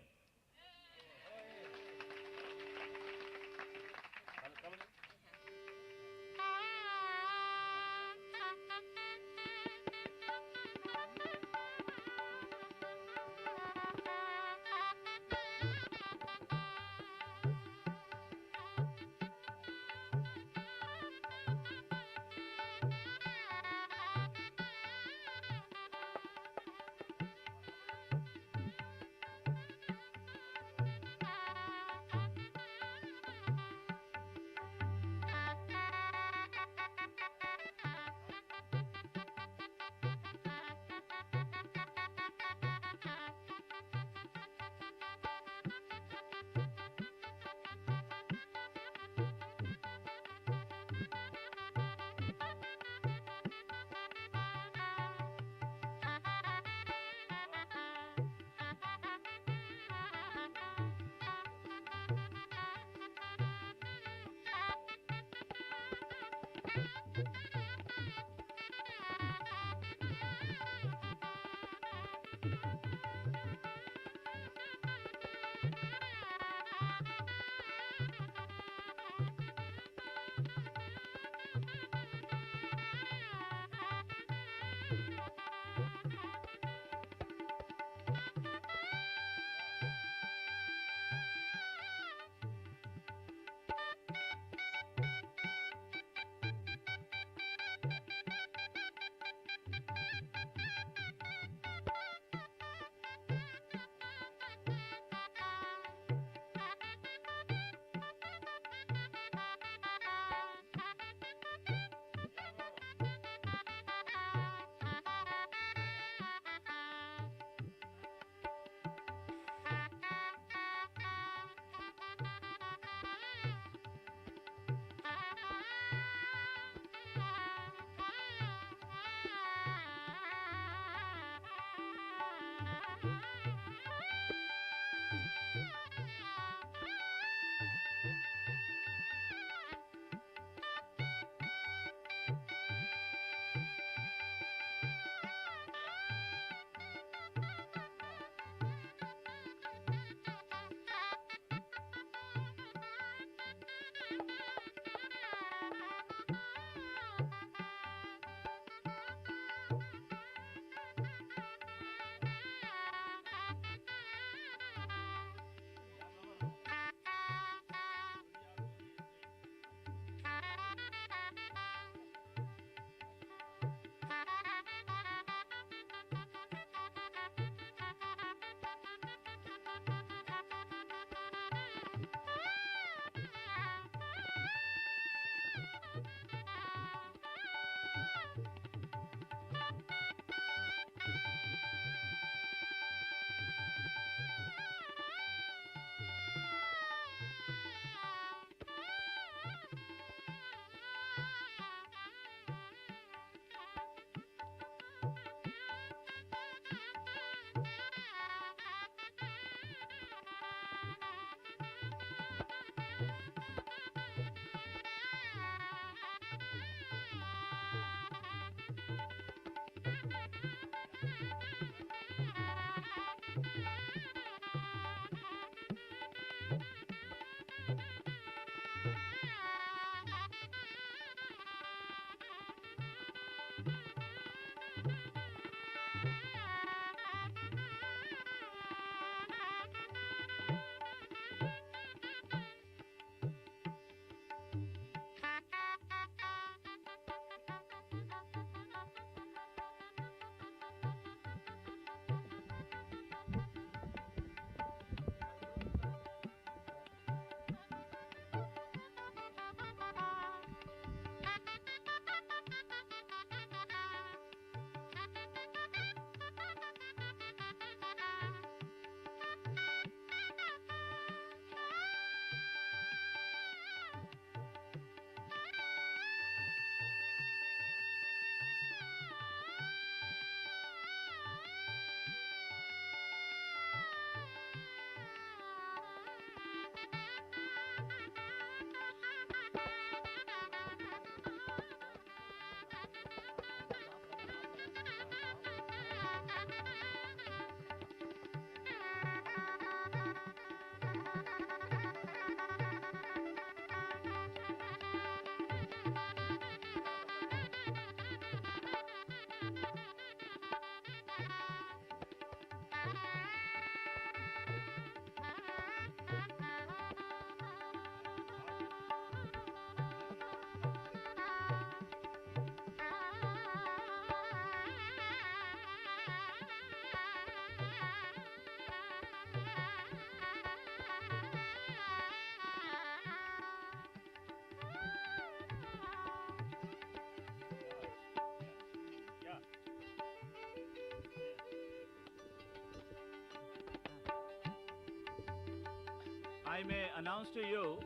I may announce to you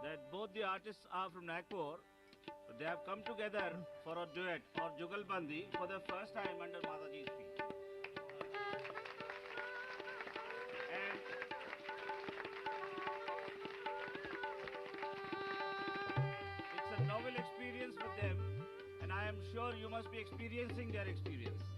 that both the artists are from Nagpur. They have come together for a duet or Jugalbandi for the first time under Mataji's feet. And it's a novel experience for them, and I am sure you must be experiencing their experience.